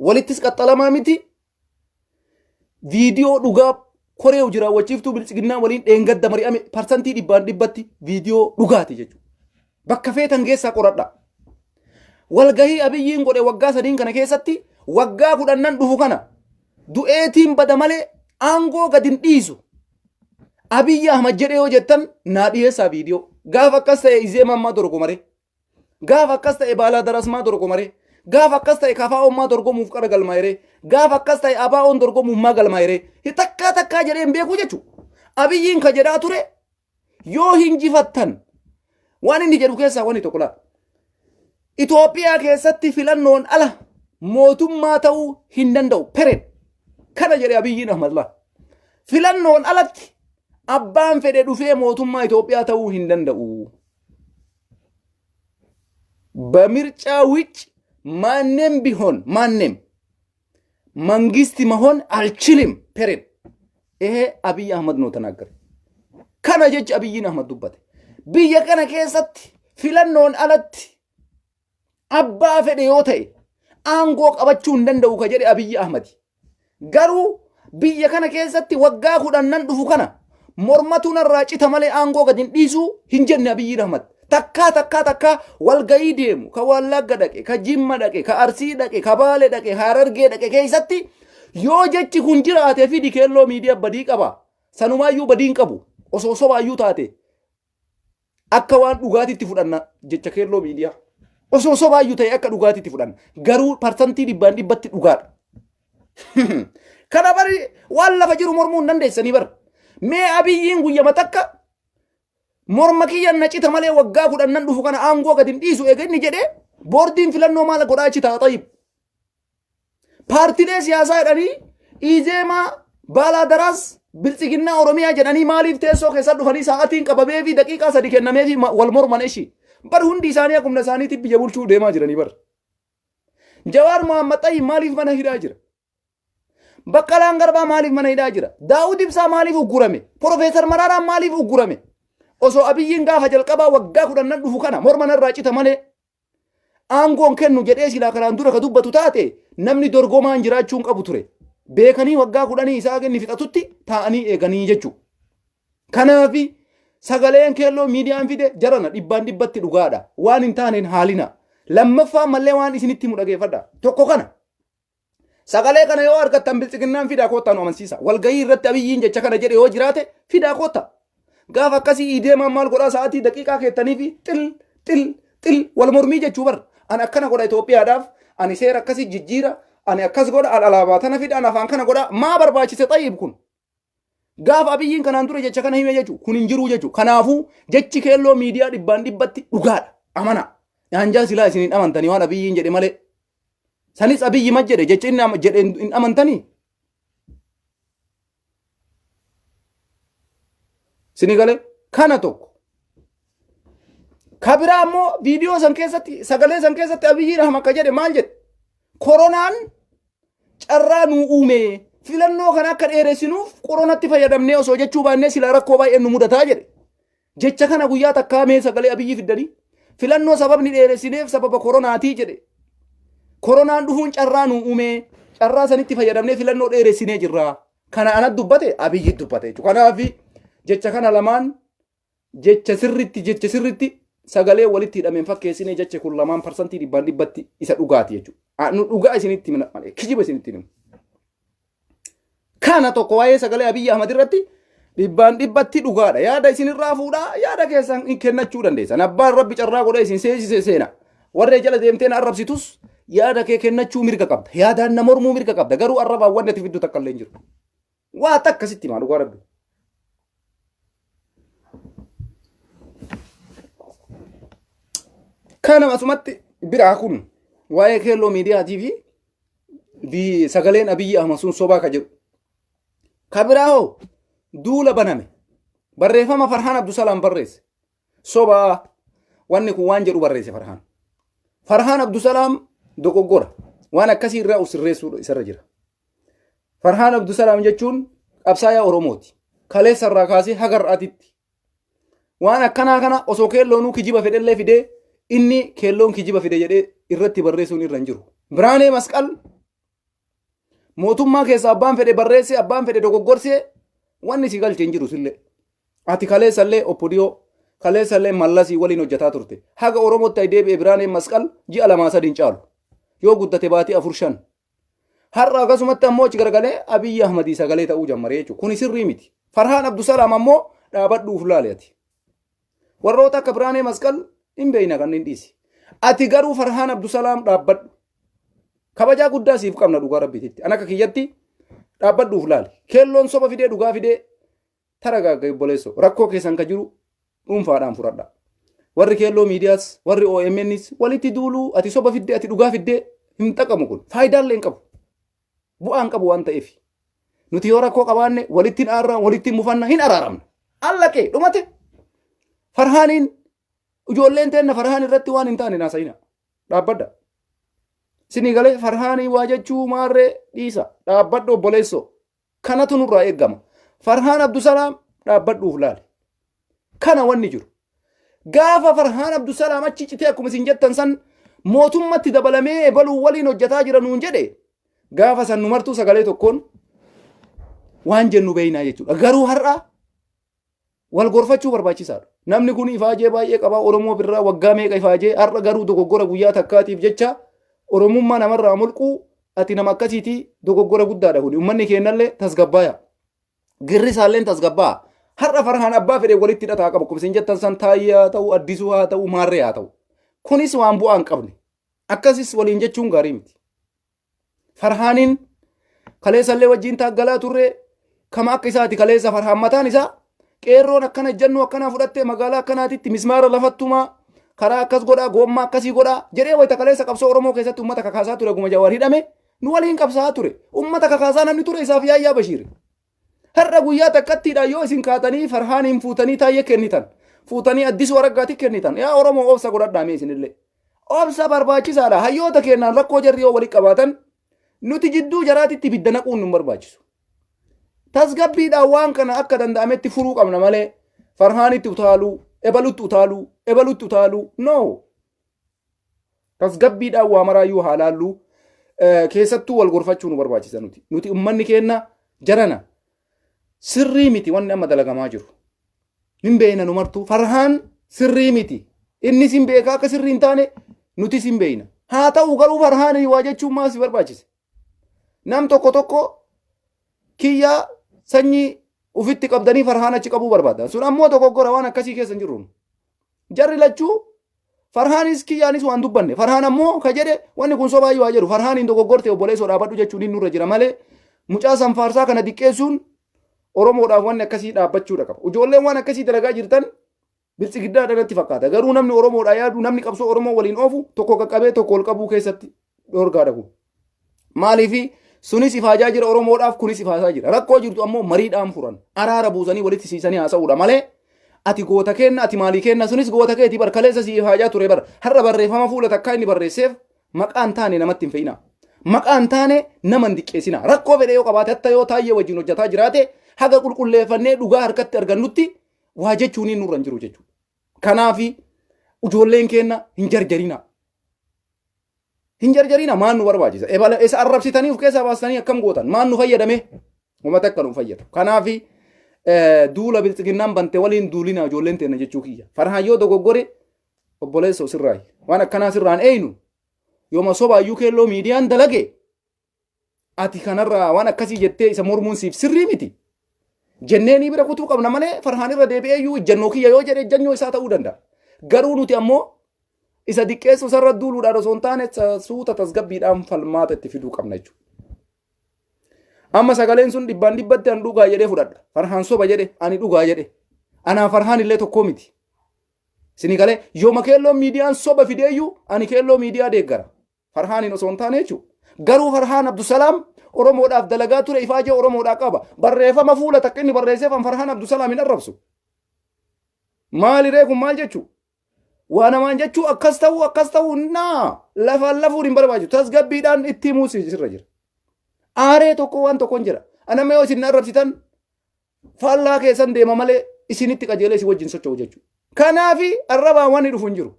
Walittis qaxxalamaa miti. Viidiyoo dhugaa koree hojii raawwachiiftuu bilchiginnaa waliin dheengadda mari'ame parsantii 100% viidiyoo dhugaati jechuudha. Bakka feetan keessaa qoradha. Walgahii Abiyyiin godhe waggaa 3 kana keessatti waggaa 10 dhufu kana du'eetiin bada malee aangoo gadi hin dhiisu. Abiyyi Ahmad jedhee yoo jettan naa dhiyeessaa viidiyoo. Gaafa akkas ta'e Izeemaa dorgomare. Gaafa akkas ta'e Baalaa Darasmaa dorgomare. Gaafa akkas ta'e Kafaa'ummaa dorgomuuf qara galmaayire. Gaafa akkas ta'e Abaa'oon dorgomuuf maa galmaayire. Takkaa jedhee hin beeku jechuudha. Abiyyiin ka jedhaa ture yoo hinjifattan waan inni jedhu keessaa wanni tokko laa. Itoophiyaa keessatti filannoon ala mootummaa ta'uu hin danda'u. Pered. Kana jedhe Abiyyiin Ahmad laa. Filannoon alatti abbaan fedhe dhufee mootummaa Itoophiyaa ta'uu hin danda'u. በምርጫ ውጭ ማንም ቢሆን ማንም መንግስት መሆን አልችልም ፔሬድ። ይሄ አብይ አህመድ ነው ተናገረ። ከነ ጀጅ አብይን አህመድ ዱበተ ብየ ከነ ከሰት ፊለኖን አለት አባ ፈደ ዮተ አንጎ ቀበቹ እንደንደው ከጀደ አብይ አህመድ ገሩ ብየ ከነ ከሰት ወጋ ሁዳነን ዱፉ ከነ ሞርመቱን ራጭ ተመለ አንጎ ገድን ዲሱ ሂንጀነ አብይ አህመድ takka walgahii deemu ka Wallagga dhaqe ka Jimma dhaqe ka Arsii dhaqe ka Baale dhaqe Harargee dhaqe keessatti yoo jechi kun jiraate fidi keelloo miidiyaa badii qaba. Sanumaayyuu badiin qabu osoo sobaayyuu taate akka waan dhugaatiitti fudhanna jecha keelloo miidiyaa. Osoo sobaayyuu ta'e akka dhugaatiitti fudhanna garuu parsantii 100% dhugaadha. Kana bari waan lafa jiru mormuu hin dandeessanii bar. Mee Abiyyiin guyyama takka morma kiyyan nacita malee waggaa 10 dhufu kana aangoo gadi hin dhiisu eega inni jedhe boordiin filannoo maal godhaa achi ta'a tayyib. Paartilee siyaasaa jedhanii Izeemaa Baalaa Daraas Bilchiginnaa Oromiyaa jedhanii maaliif teessoo keessa dhufanii sa'aatiin qabamee fi daqiiqaa 3 kennamee fi wal morman eshi. Bar hundi isaanii akkuma isaaniitti biyya bulchuu deemaa jiranii bar. Jawaar Mohaammed Tayyib maaliif mana hidhaa jira? Baqqalaan Garbaa maaliif mana hidhaa jira? Daawud Ibsaa maaliif uggurame? Profeesar Maraaraan maaliif uggurame? Osoo Abiyyiin gaafa jalqabaa waggaa 10 dhufu kana morman irraa cita malee aangoon kennu jedhee silaa karaan dura ka dubbatu taate namni dorgomaan jiraachuun qabu ture. Beekanii waggaa 10 isaa kenni fixatutti taa'anii eeganii jechuudha. Kanaafi sagaleen keelloo miidiyaan fide jarana 100% dhugaadha. Waan hin taaneen haalina. Lammaffaa mallee waan isinitti mudhageeffadha. Tokko kana. Sagalee kana yoo argattan Bilchiginnaan fidaa koottaa nu amansiisa. Walgahii irratti Abiyyiin jecha kana jedhe yoo jiraate fidaa koottaa. Gaafa akkasii Izeemaa maal godhaa sa'aatii daqiiqaa keettanii fi xil wal mormii jechuu bar. Ani akkana godha Itoophiyaadhaaf ani seera akkasii jijjiira ani akkas godha alaabaa tana fida ani afaan kana godha maa barbaachise Tayyib kun. Gaafa abiyyiin kanaan dura jecha kana hime jechuudha. Kun hin jiru jechuudha. Kanaafuu jechi keelloo miidiyaa dhibbaan dhibbatti dhugaadha. Amana. Yaanjaa silaa isin hin amantanii waan abiyyiin jedhe malee. Sanis abiyyi ma jedhe jecha inni jedhe hin amantanii. Sini galee kana tokko. Kabiraa ammoo viidiyoo san keessatti sagalee san keessatti abiyyiin hamaka jedhe maal jedhe? Koronaan carraa nuu uume. Filannoo kana akka dheeressinuuf koronatti fayyadamnee osoo jechuu baannee sila rakkoo baay'ee nu mudataa jedhe. Jecha kana guyyaa takkaa mee sagalee abiyyi fiddanii filannoo sababni dheeressineef sababa koronaatii jedhe. Koronaan dhufuun carraa nu uume. Carraa sanitti fayyadamnee filannoo dheeressinee jirra. Kana anat dubbate abiyyi dubbate jechuudha. Kanaaf jecha kana lamaan jecha sirritti sagalee walitti hidhameen fakkeessinee jecha kun lamaan parsantii dhibbaan dhibbatti isa dhugaati jechuudha. Nu dhugaa isinitti malee kijiba isinitti himu. Kana tokko waa'ee sagalee Abiyyi Ahmad irratti dhibbaan dhibbatti dhugaadha. Yaada isinirraa fuudhaa yaada keessan kennachuu dandeessan. Abbaan Rabbi carraa godhee isin seensisee seena. Warree jala deemteen arrabsitus yaada kee kennachuu mirga qabda. Yaadaan nama mormuu mirga qabda. Garuu arrabaan wanti ati fiddu takka illee hin jiru. Waa takkasitti maal dhugaa Rabbi. Kana asumatti biraa kun waa'ee keelloo miidiyaatii fi sagaleen Abiyyi Ahmad sun sobaa ka jiru. Kabiraa hoo duula baname barreeffama Farhaan Abdusalaam barreesse sobaa wanni kun waan jedhu barreesse Farhaan. Farhaan Abdusalaam dogoggora waan akkasii irraa sirreessuu isarra jira. Farhaan Abdusalaam jechuun qabsaayaa Oromooti. Kaleessa irraa kaasee haga har'aatitti waan akkanaa kana osoo keelloonuu kijiba fedhellee fidee inni keelloon kijiba fide jedhee irratti barreessuun irra hin jiru. Biraanee Masqal mootummaa keessa abbaan fedhe barreesse abbaan fedhe dogoggorsee wanni si galche hin jiru sillee. Ati kaleessallee Oppodiyoo kaleessallee Mallasii waliin hojjetaa turte. Haga Oromootti ay deebi'e Biraanee Masqal ji'a 2-3 hin caalu. Yoo guddate baatii 4-5. Har'a akkasumatti ammoo achi garagalee Abiyyi Ahmadii sagalee ta'uu jammare jechuudha. Kuni sirrii miti. Farhaan Abdusalaam ammoo dhaabadhuuf laale ati. Warroota akka Biraanee Masqal hin beeyna kanneen dhiisi. Ati garuu Farhaan Abdusalaam dhaabbadhu. Kabajaa guddaa siif qabna dhugaa Rabbiitti. An akka kiyyatti dhaabbadhuuf laali. Keelloon soba fidee dhugaa fidee tara gaagga obboleessoo rakkoo keessan ka jiru dhuunfaadhaan furadha. Warri keelloo miidiyaas warri OMNs walitti duuluu ati soba fiddee ati dhugaa fiddee hin xaqamu kun faayidaallee hin qabu. Bu'aan qabu waan ta'eef. Nuti yoo rakkoo qabaanne walitti dhaarraa walitti mufanna hin araaramna. Allaqee dhumate Farhaaniin ijoolleen teenna Farhaan irratti waan hin taane naasayina. Dhaabbadha. Sini galee Farhaanii waa jechuu maarree dhiisa. Dhaabbadha obboleessoo. Kanatu nurraa eeggama. Farhaan Abdusalaam dhaabbadhuuf laale. Kana wanni jiru. Gaafa Farhaan Abdusalaam achi citee akkuma isin jettan san mootummatti dabalamee baluu waliin hojjetaa jira nuun jedhe. Gaafa san nu martuu sagalee tokkoon waan jennu beeynaa jechuudha. Garuu har'a wal gorfachuu barbaachisaadha. Namni kun ifaajee baay'ee qaba. Oromoo birraa waggaa meeqa ifaajee har'a garuu dogoggora guyyaa takkaatiif jecha Oromummaa namarraa mulquu ati nama akkasiitii dogoggora guddaadha kun. Uummanni keenyallee tasgabbaaya. Girri isaallee tasgabbaa. Har'a Farhaan abbaa fedhee walitti hidhataa qaba. Akkuma isin jettan san Taayyee haa ta'u, Addisuu haa ta'u, Maarree haa ta'u. Kunis waan bu'aa hin qabne. Akkasis waliin jechuun gaarii miti. Farhaaniin kaleessallee wajjin taaggalaa turre kama akka isaati kaleessa Farhaan mataan isaa qeerroon akkana jennu akkana fudhattee magaalaa akkanaatitti mismaara lafattumaa karaa akkas godhaa goommaa akkasii godhaa jedhee wayita kaleessa qabsoo Oromoo keessatti uummata kakaasaa ture guma Jawaar hidhame nu waliin qabsaa ture. Uummata kakaasaa namni ture isaaf Yaayyaa Bashiir. Har'a guyyaa takkattiidha yoo isin kaatanii Farhaaniin fuutanii Taayyee kennitan. Fuutanii Addisuu Araggaatti kennitan. Yaa Oromoo obsa godhadhaame isinillee. Obsa barbaachisaadha. Hayyoota keenyaan rakkoo jarri yoo walitti qabaatan nuti jidduu jaraatitti bidda naquun nu barbaachisu. Tasgabbiidhaan waan kana akka danda'ametti furuu qabna malee Farhaanitti utaaluu, ebalutti utaaluu no. Tasgabbiidhaan waa maraayyuu haalaalluu keessattuu wal gorfachuu nu barbaachisa nuti. Nuti uummanni keenya jarana sirrii miti wanni amma dalagamaa jiru. Hin beeyna nu martuu Farhaan sirrii miti. Inni sin beekaa akka sirrii hin taane nuti sin beeyna. Haa ta'u garuu Farhaanii waa jechuun maal si barbaachise? Nam tokko kiyyaa sanyii ufitti qabdanii Farhaan achi qabuu barbaadan. Sun ammoo dogoggora waan akkasii keessa hin jirru. Jarri lachuu Farhaanis kiyyaanis waan dubbanne. Farhaan ammoo ka jedhe wanni kun sobaayyuu haa jedhu. Farhaaniin dogoggorte obboleessoo dhaabadhu jechuun hin nurra jira malee mucaa sanfaarsaa kana diqqeessuun Oromoodhaaf wanni akkasii dhaabbachuudha qaba. Ijoolleen waan akkasii dalagaa jirtan bilchigiddaa dhalatti fakkaata. Garuu namni Oromoodhaa yaadu namni qabsoo Oromoo waliin oofu tokko qaqqabee tokko ol qabuu keessatti dhorgaadha kun. Maaliifi sunis ifaajaa jira Oromoodhaaf kunis ifaajaa jira. Rakkoo jirtu ammoo mariidhaan furan. Araara buusanii walitti siisanii haasa'uudha malee ati goota kenna ati maalii kenna sunis goota keetii barkaleessa si ifaajaa ture bara. Har'a barreeffama fuula takkaa inni barreesseef maqaan taane namatti hin fe'ina. Maqaan taane nama hin diqqeessina. Rakkoo fedhe yoo qabaate hatta yoo taayee wajjin hojjetaa jiraate haga qulqulleeffannee dhugaa harkatti argannutti waa jechuun nurra hin jiru jechuudha. Kanaafi ijoolleen keenya hin jarjarina. Hin jarjarina maan nu barbaachisa. Isa arrabsitanii of keessaa baastanii akkam gootan maan nu fayyadame uummata akka nu fayyadu. Kanaafi duula bilchiginnaan bante waliin duulina ijoolleen teenya jechuu kiyya. Farhaan yoo dogoggore obboleessa sirraayi. Waan akkanaa sirraan eenyu yooma sobaayyuu keelloo miidiyaan dalage ati kanarraa waan akkasii jettee isa mormuun siif sirrii miti. Jenneenii bira kutuu qabna malee Farhaan irra deebi'eeyyuu ijjannoo kiyya yoo jedhe ijjannoo isaa ta'uu danda'a. Garuu nuti ammoo isa diqqeessu sarara duuluudhaan osoo hin taane suuta tasgabbiidhaan falmaata itti fiduu qabna jechuudha. Amma sagaleen sun dhibbaan dhibbatti ani dhugaa jedhee fudhadha. Farhaan soba jedhe ani dhugaa jedhe. Anaa Farhaan illee tokkoo miti. Sini galee yooma keelloo miidiyaan soba fideeyyuu ani keelloo miidiyaa deeggara. Farhaaniin osoo hin taane jechuudha. Garuu Farhaan Abdusalaam Oromoodhaaf dalagaa ture ifaajee Oromoodhaa qaba. Barreeffama fuula takka inni barreesseef Farhaan Abdusalaam hin arrabsu. Maali ree kun maal jechuu? Waa namaan jechuu akkas ta'uu naa lafaan lafuun hin barbaachisu. Tasgabbiidhaan itti himuu sirra jira. Aaree tokko waan tokkoon jira. Anama yoo isin arrabsitan faallaa keessan deema malee isinitti qajeelee isin wajjin socho'u jechuudha. Kanaafi arrabaan waan dhufu hin jiru.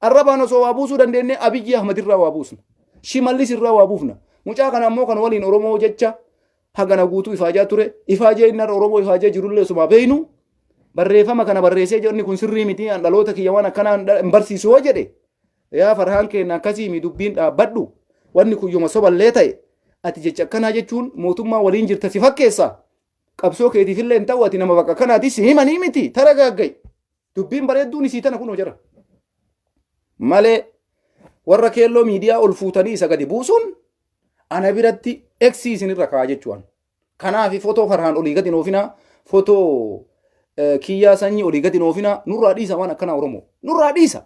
Arrabaan osoo waa buusuu dandeenye Abiyyi Ahmad irraa waa buusna. Shimallis irraa waa buufna. Mucaa kana ammoo kan waliin Oromoo jecha hagana guutuu ifaajaa ture. Ifaajee inni Oromoo ifaajee jirullee osuma beeynu barreeffama kana barreessee jirni kun sirrii miti dhaloota kiyya waan akkanaan hin barsiisu hoo jedhe. Yaa Farhaan keenya akkasii mi dubbiin dhaabbadhu. Wanni kun yooma soballee ta'e ati jecha akkanaa jechuun mootummaa waliin jirta si fakkeessa. Qabsoo keetiifillee hin ta'u ati nama bakka kanaati si himanii miti tara gaagga'i. Dubbiin bareedduun isii tana kunoo jira. Malee warra keelloo miidiyaa ol fuutanii isa gadi buusuun ana biratti eksi isinirra kaa'aa jechuudha. Kanaafi footoo Farhaan olii gadi noofinaa footoo kiyyaa sanyii olii gadi noofinaa nurraa dhiisa waan akkanaa Oromoo. Nurraa dhiisa.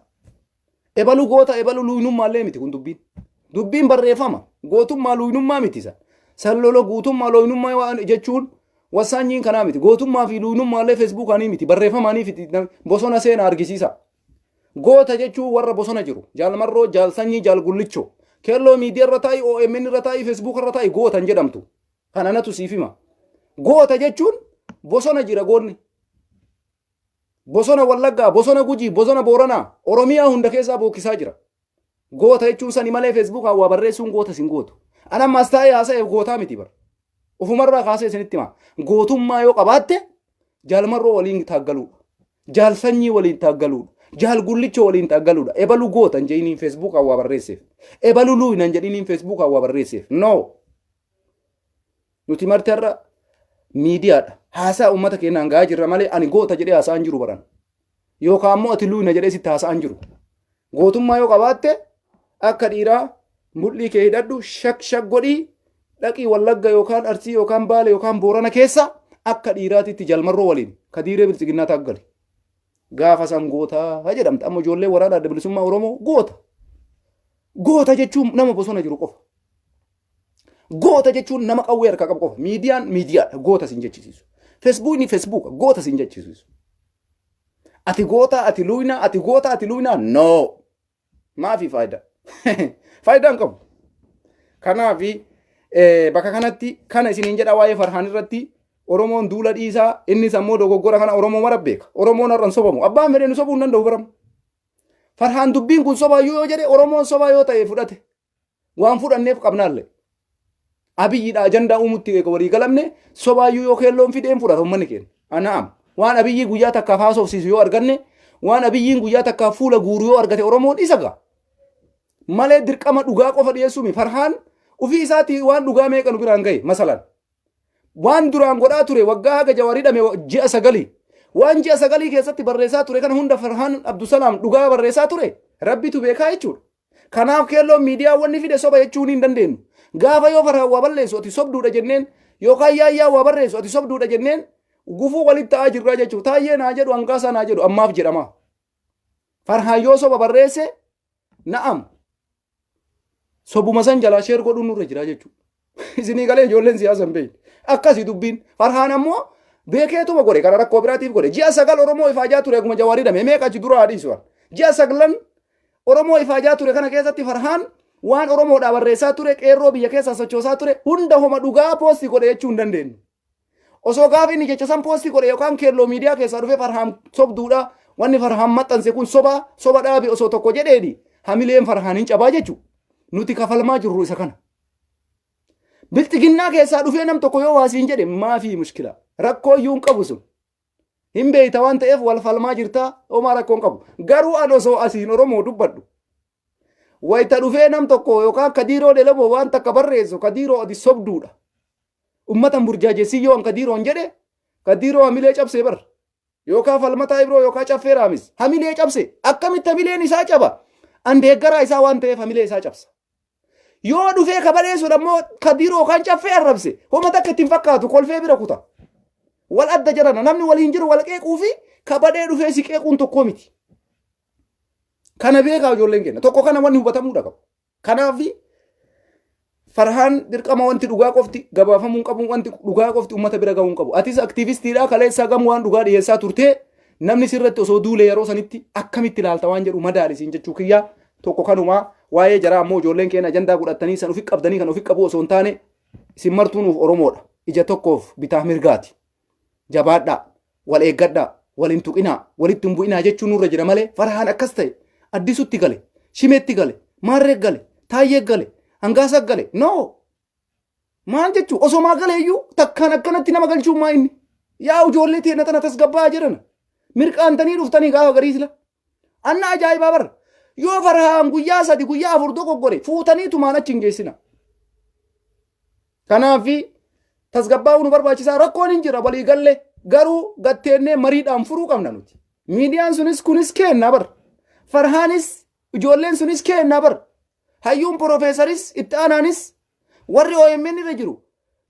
Ebalu goota ebalu luuyinummaallee miti kun dubbiin. Dubbiin barreeffama gootummaa luuyinummaa mitisa. Sallolo guutummaa luuyinummaa jechuun wasaanyiin kanaa miti. Gootummaa fi luuyinummaallee feesbuukaanii miti. Barreeffamaanii fi bosona seenaa argisiisa. Goota jechuun warra bosona jiru. Jaalmarroo, jaalsanyii, jaalgullichoo. Keelloo miidiyaa irra taa'i, OMN irra taa'i, feesbuuk irra taa'i goota hin jedhamtu. Kananatu siif hima. Goota jechuun bosona jira goonni. Bosona Wallaggaa, bosona Gujii, bosona Booranaa, Oromiyaa hunda keessaa bookkisaa jira. Goota jechuun sani malee feesbuukaan waa barreessuun goota sin gootu. Ana ammas taa'ee haasa'eef gootaa miti bara. Ofumarraa kaasee isinitti hima. Gootummaa yoo qabaatte jaalmarroo waliin taaggaluudha. Jaalsanyii waliin taaggaluudha. Jaalgullichoo waliin taaggaluudha. Ebalu goota hin jedhiniin feesbuukaan waa barreesseef. Ebalu luuyina hin jedhiniin feesbuukaan waa barreesseef. No. Nuti martarra miidiyaadha. Haasaa uummata keenyaan gahaa jirra malee ani goota jedhee haasa'an jiru baran. Yookaan ammoo ati luuyina jedhee sitti haasa'an jiru. Gootummaa yoo qabaatte akka dhiiraa mul'ii kee hidhadhu shak godhii dhaqii Wallagga yookaan Arsii yookaan Baale yookaan Boorana keessa akka dhiiraatitti jaalmarroo waliin kadiiree bilchiginnaa taaggali. Gaafa san gootaa jedhamta amma ijoollee waraana adda bilisummaa Oromoo goota. Goota jechuun nama bosona jiru qofa. Goota jechuun nama qawwee harkaa qabu qofa. Miidiyaan miidiyaadha goota sin jechisiisu. Feesbuukni feesbuuka goota sin jechisiisu. Ati goota ati luuyina ati goota ati luuyina no. Maafi faayida. Faayidaan qabu. Kanaafi bakka kanatti kana isiniin jedha waa'ee Farhaan irratti Oromoon duula dhiisaa inni sammoo dogoggora kana Oromoo mara beeka. Oromoon har'an sobamu. Abbaan fedhe nu sobuu hin danda'u baramu. Farhaan dubbiin kun sobaayyuu yoo jedhe Oromoon sobaa yoo ta'e fudhate. Waan fudhanneef qabnaallee. Abiyyiidha ajandaa uumutti walii galamne sobaayyuu yoo keelloon fideen fudhata uummanni keenya. Anaam waan Abiyyi guyyaa takkaaf haasofsiisu yoo arganne waan Abiyyiin guyyaa takkaaf fuula guuru yoo argate Oromoon isa ga'a. Malee dirqama dhugaa qofa dhiyeessuumi. Farhaan ufii isaatii waan dhugaa meeqa nu biraan gahe masalan. Waan duraan godhaa ture waggaa haga Jawaarii dhame ji'a 9. Waan ji'a 9 keessatti barreessaa ture kana hunda Farhaan Abdusalaam dhugaa barreessaa ture. Rabbitu beekaa jechuudha. Kanaaf keelloon miidiyaa wanni fide soba jechuun hin dandeenyu. Gaafa yoo Farhaan waa balleessu ati sobduudha jenneen yookaan yaayyaa waa barreessu ati sobduudha jenneen gufuu walitti ta'aa jirraa jechuudha. Taayyee naa jedhu hangaasaa naa jedhu ammaaf jedhama. Farhaan yoo soba barreesse na'am sobuma san jalaa sheer godhuun nurra jira jechuudha. Isinii galee ijoolleen siyaasa hin beekne akkasii dubbiin. Farhaan ammoo beekeetuma godhe kana rakkoo biraatiif godhe. Ji'a 9 Oromoo ifaajaa ture eeguma Jawaarii dhamee meeqa achi dura haadhiisu. Ji'a 9 Oromoo ifaajaa ture kana keessatti Farhaan waan Oromoodhaa barreessaa ture qeerroo biyya keessaa sochoosaa ture hunda homa dhugaa poostii godhe jechuu hin dandeenyu. Osoo gaafa inni jecha san poostii godhe yookaan keelloo miidiyaa keessaa dhufe Farhaan sobduudha wanni Farhaan maxxanse kun soba dhaabe osoo tokko jedheedhi hamileen Farhaan hin cabaa jechuudha. Nuti kafalmaa jirru isa kana. Bilxiginnaa keessaa dhufee nam tokko yoo waasiin jedhe maafii mushkila rakkoo iyyuu hin qabu sun. Hin beeyta waan ta'eef wal falmaa jirtaa homaa rakkoo hin qabu. Garuu an osoo asiin Oromoo dubbadhu. Wayita dhufee nam tokko yookaan Kadiiroo Deleboo waan takka barreessu Kadiiroo ati sobduudha. Ummatan burjaajessi yoo an Kadiiroon jedhe Kadiiroo hamilee cabsee bar. Yookaan falmataa Ibroo yookaan caffee raamis hamilee cabse akkamitti hamileen isaa caba. An deeggaraa isaa waan ta'eef hamilee isaa cabsa. Yoo dhufee kabareessuudha immoo Kadiiroo kan caffee arrabse homa takka ittiin fakkaatu kolfee bira kuta. Wal adda jirana namni waliin jiru wal qeequu fi kabadee dhufee si qeequun tokko miti. Kana beekaa ijoolleen kenna tokko kana wanni hubatamuu qabu. Kanaaf Farhaan dirqama wanti dhugaa qofti gabaafamuu qabu wanti dhugaa qofti uummata bira gahuu qabu. Atis aktiivistiidhaa kaleessaa gamu waan dhugaa dhiyeessaa turtee namni sirratti osoo duulee yeroo sanitti akkamitti ilaalta waan jedhu madaalisiin jechuu kiyyaa tokko kanumaa waa'ee jaraa ammoo ijoolleen keenya ajandaa godhatanii san ofitti qabdanii kan ofitti qabu osoo hin taane isin martuunuuf Oromoodha. Ija tokkoof bitaa mirgaati. Jabaadhaa, wal eeggadhaa, wal hin tuqinaa, walitti hin bu'inaa jechuun nurra jira malee Farhaan akkas ta'e addisutti gale, shimeetti gale, maarree gale, taayyee gale, hangaasa gale. No! Maal jechuu osoo maa galee iyyuu takkaan akkanatti nama galchuun maa inni? Yaa ijoollee teenya tana tasgabbaa jiran. Mirqaantanii dhuftanii gaafa garii sila. Anna ajaa'ibaa bara. Yoo Farhaan guyyaa 3 guyyaa 4 dogoggore fuutanii tumaan achi hin geessina. Kanaaf tasgabbaa'uu nu barbaachisaa rakkoon hin jira walii galle garuu gatteennee mariidhaan furuu qabna nuti. Miidiyaan sunis kunis kennaa bara. Farhaanis ijoolleen sunis kennaa bara. Hayyuun Profeesaris itti aanaanis warri OMN irra jiru.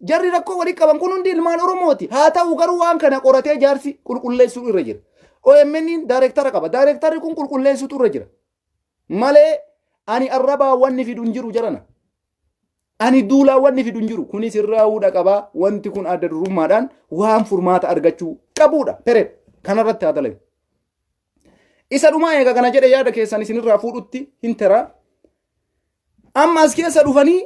Jarri rakkoo walii qaban kun hundi ilmaan Oromooti. Haa ta'u garuu waan kana qoratee jaarsi qulqulleessuu irra jira. OMN daayireektara qaba. Daayireektarri kun qulqulleessuutu irra jira. Malee ani arrabaa wanni fidu hin jiru jarana. Ani duulaa wanni fidu hin jiru. Kunis irraa huudha qabaa. Wanti kun adda durummaadhaan waan furmaata argachuu qabuudha. Pereed kanarratti haa dalagu. Isa dhumaa eega kana jedhe yaada keessan isinirraa fuudhutti hin teraa. Amma as keessa dhufanii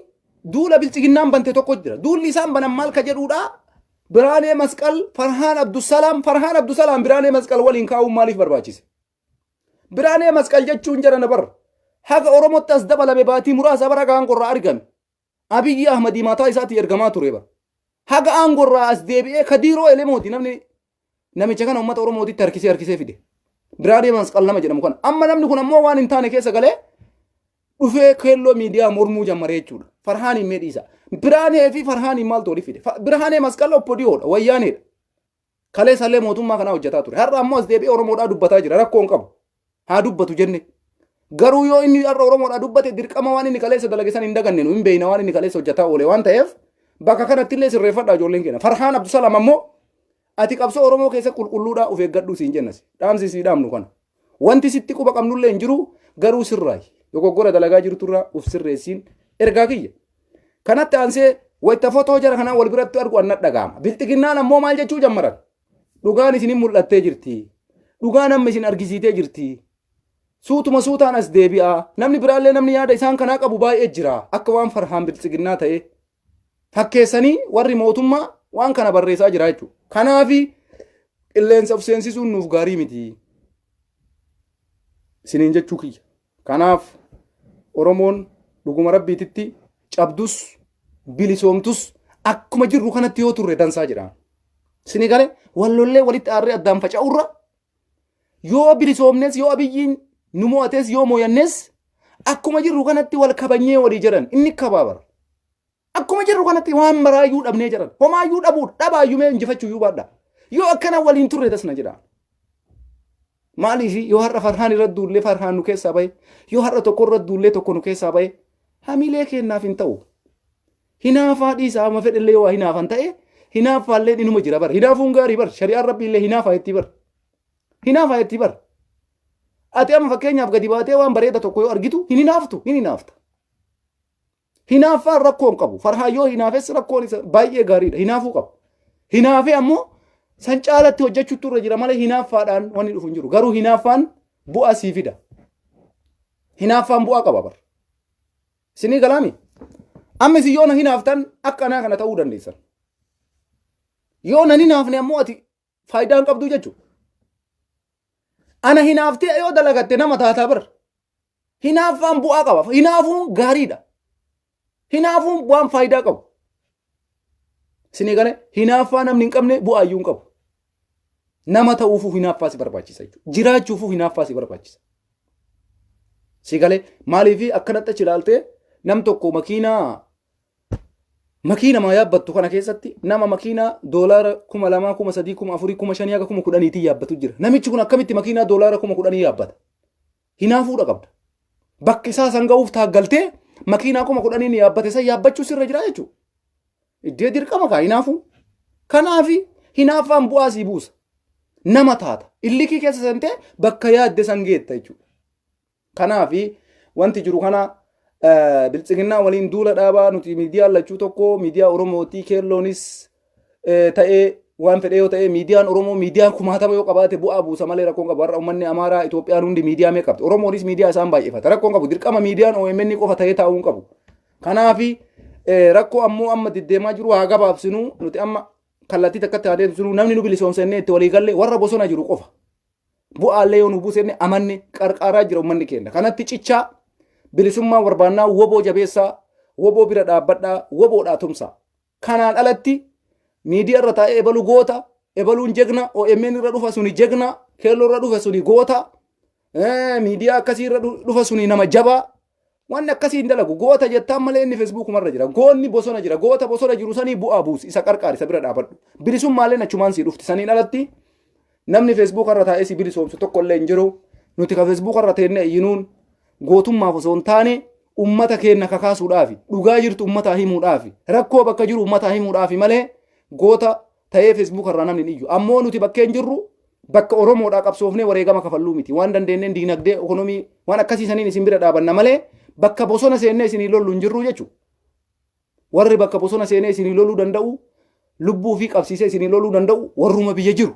duula bilchiginnaan bante tokko jira. Duulli isaan banan maal ka jedhuudha? Biraanee Masqal Farhaan Abdusalaam Biraanee Masqal waliin kaa'uun maaliif barbaachise? Biraanee Masqal jechuun jara na bar. Haga Oromootti as dabalame baatii muraasa bara aangorraa argame. Abiyyi Ahmad mataa isaatti ergamaa ture bara. Haga aangorraa as deebi'ee Kadiiroo Elemooti namicha kana uummata Oromootitti harkisee fide. Biraanee Masqal nama jedhamu kana. Amma namni kun ammoo waan hin taane keessa galee dhufee keelloo miidiyaa mormuu jammaree jechuudha. Farhaan hin meedhiisa. Biraanee fi Farhaan hin maaltu olii fide. Biraanee Masqal oppodiyoodha wayyaaneedha. Kaleessallee mootummaa kanaa hojjetaa ture. Har'a ammoo as deebi'ee Oromoodhaa dubbataa jira. Rakkoo hin qabu. Haa dubbatu jenne. Garuu yoo inni har'a Oromoodhaa dubbate dirqama waan inni kaleessa dalageessan hin daganne hin beeyna waan inni kaleessa hojjetaa oole waan ta'eef bakka kanatti illee sirreeffadhaa ijoolleen keenya. Farhaan Abdusalaam ammoo ati qabsoo Oromoo keessa qulqulluudhaa of eeggadhuu siin jennas. Dhaamsi sii dhaamnu kana. Wanti sitti quba qabnullee hin jiru garuu sirraayi. Dogoggora dalagaa jirturraa uf sirreessiin ergaa kiyya. Kanatti aansee wayita footoo jara kanaa wal biratti argu annat dhaga'ama. Bilxiginnaan ammoo maal jechuu jammaran? Dhugaan isinin mul'attee jirti. Dhugaan amma isin argisiitee jirti. Suutuma suutaan as deebi'a. Namni biraallee namni yaada isaan kanaa qabu baay'ee jira. Akka waan Farhaan bilxiginnaa ta'e. Fakkeessanii warri mootummaa waan kana barreessaa jira jechuudha. Kanaafi qilleensa of seensisuun nuuf gaarii miti. Isiniin jechuu kiyya. Kanaaf Oromoon dhuguma rabbiititti cabdus bilisoomtus akkuma jirru kanatti yoo turre dansaa jedha. Sini gale wallollee walitti aarree addaan faca'urra yoo bilisoomnes yoo abiyyiin nu mo'ates yoo mo'annes akkuma jirru kanatti wal kabanyee walii jiran inni kabaabara. Akkuma jirru kanatti waan maraayyuu dhabnee jiran homaayyuu dhabaayyuu mee injifachuuyyuu baadha. Yoo akkana waliin turre tasna jedha. Maaliif yoo har'a Farhaan irra duullee Farhaan nu keessaa bahe yoo har'a tokko irra duullee tokko nu keessaa bahe hamilee kennaaf hin ta'u. Hinaafaa dhiisaa ma fedhe illee waa hinaafan ta'e hinaaffaallee inuma jira bar. Hinaafuun gaarii bar. Shari'aan rabbii illee hinaafaa itti bar. Hinaafaa itti bar. Ati amma fakkeenyaaf gadi baatee waan bareeda tokko yoo argitu hin hinaaftu hin hinaafta. Hinaaffaan rakkoon qabu. Farhaayyoo hinaafes rakkoon isa baay'ee gaariidha. Hinaafuu qabu. Hinaafee ammoo san caalatti hojjechuutu irra jira malee hinaaffaadhaan wanni dhufu hin jiru. Garuu hinaaffaan bu'aa sii fida. Hinaaffaan bu'aa qaba bar. Isinii galaami. Amma isin yoo na hinaaftan akkanaa kana ta'uu dandeessan. Yoo na hinaafne ammoo ati faayidaan qabdu jechuudha. Ana hinaaftee yoo dalagatte nama taataa bar. Hinaaffaan bu'aa qaba. Hinaafuun gaariidha. Hinaafuun bu'aan faayidaa qabu. Isinii galee hinaaffaa namni hin qabne bu'aayyuu hin qabu. Nama ta'uufuu hinaaffaa si barbaachisa jechuudha. Jiraachuufuu hinaaffaa si barbaachisa. Si galee maaliif akkanatti achi ilaaltee nam tokko makiina maa yaabbattu kana keessatti nama makiinaa doolaara 2,000, 3,000, 4,000, 5,000 haga 10,000 yaabbatu jira. Namichi kun akkamitti makiinaa doolaara 10,000 yaabbata? Hinaafuudha qabda. Bakki isaa san ga'uuf taaggaltee makiinaa 10,000 yaabbate san yaabbachuu sirra jira jechuudha. Iddee dirqama kaa hinaafuu. Kanaafi hinaaffaan bu'aa sii buusa. Nama taata. Illikii keessa sentee bakka yaadde san geetta jechuudha. Kanaafi wanti jiru kana biltsiginnaa waliin duula dhaabaa nuti miidiyaa lachuu tokko miidiyaa Oromootii keelloonis ta'ee waan fedhe yoo ta'e miidiyaan Oromoo miidiyaan 10,000 yoo qabaate bu'aa buusa malee rakkoon qabu. Har'a uummanni Amaaraa Itoophiyaan hundi miidiyaa mee qabdi. Oromoonis miidiyaa isaan baay'ifata. Rakkoon qabu dirqama miidiyaan OMN qofa ta'ee taa'uu hin qabu. Kanaafi rakkoo ammoo amma deddeemaa jiru haa gabaabsinu nuti amma kallattii takkatti adeemsinu namni nu bilisoomsennee itti walii galle warra bosona jiru qofa. Bu'aallee yoo nu buusenne amanne qarqaaraa jira uummanni keenya. Kanatti cichaa bilisummaa barbaannaa woboo jabeessaa, woboo bira dhaabbadhaa, woboodhaa tumsaa. Kanaan alatti miidiyaa irra taa'ee ebaluu goota, ebaluun jegna, OMN irra dhufa suni jegna, keelloo irra dhufa suni goota, miidiyaa akkasii irra dhufa suni nama jabaa. Wanni akkasii hin dalagu goota jettaan malee inni feesbuukuma irra jira. Goonni bosona jira. Goota bosona jiru sanii bu'aa buusi. Isa qarqaari isa bira dhaabadhu. Bilisummaallee achumaan sii dhufti. Saniin alatti namni feesbuuk irra taa'ee si bilisoomsu tokko illee hin jiru. Nuti ka feesbuuk irra teennee iyyinuun gootummaaf osoo hin taane ummata keenya kakaasuudhaafi dhugaa jirtu ummataa himuudhaafi rakkoo bakka jiru ummataa himuudhaafi malee goota ta'ee feesbuuk irraa namni hin iyyu. Ammoo nuti bakkeen jirru bakka Oromoodhaa qabsoofnee wareegama kafalluu miti. Waan dandeenyeen diinagdee ekonomii waan akkasii saniin isin bira dhaabanna malee bakka bosona seennee isinii lollu hin jirru jechuudha. Warri bakka bosona seenee isinii loluu danda'u lubbuu fi qabsiisee isinii loluu danda'u warruma biyya jiru.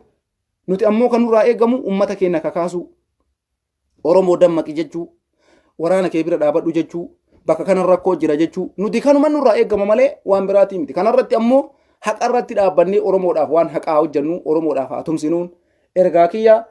Nuti ammoo kan nurraa eegamu ummata keenya kakaasu. Oromoo dammaqi jechuu, waraana kee bira dhaabadhu jechuu, bakka kana rakkoo jira jechuu. Nuti kanuma nurraa eegama malee waan biraatii miti. Kanarratti ammoo haqa irratti dhaabbannee Oromoodhaaf waan haqaa hojjennu Oromoodhaaf haa tumsinuun ergaa kiyya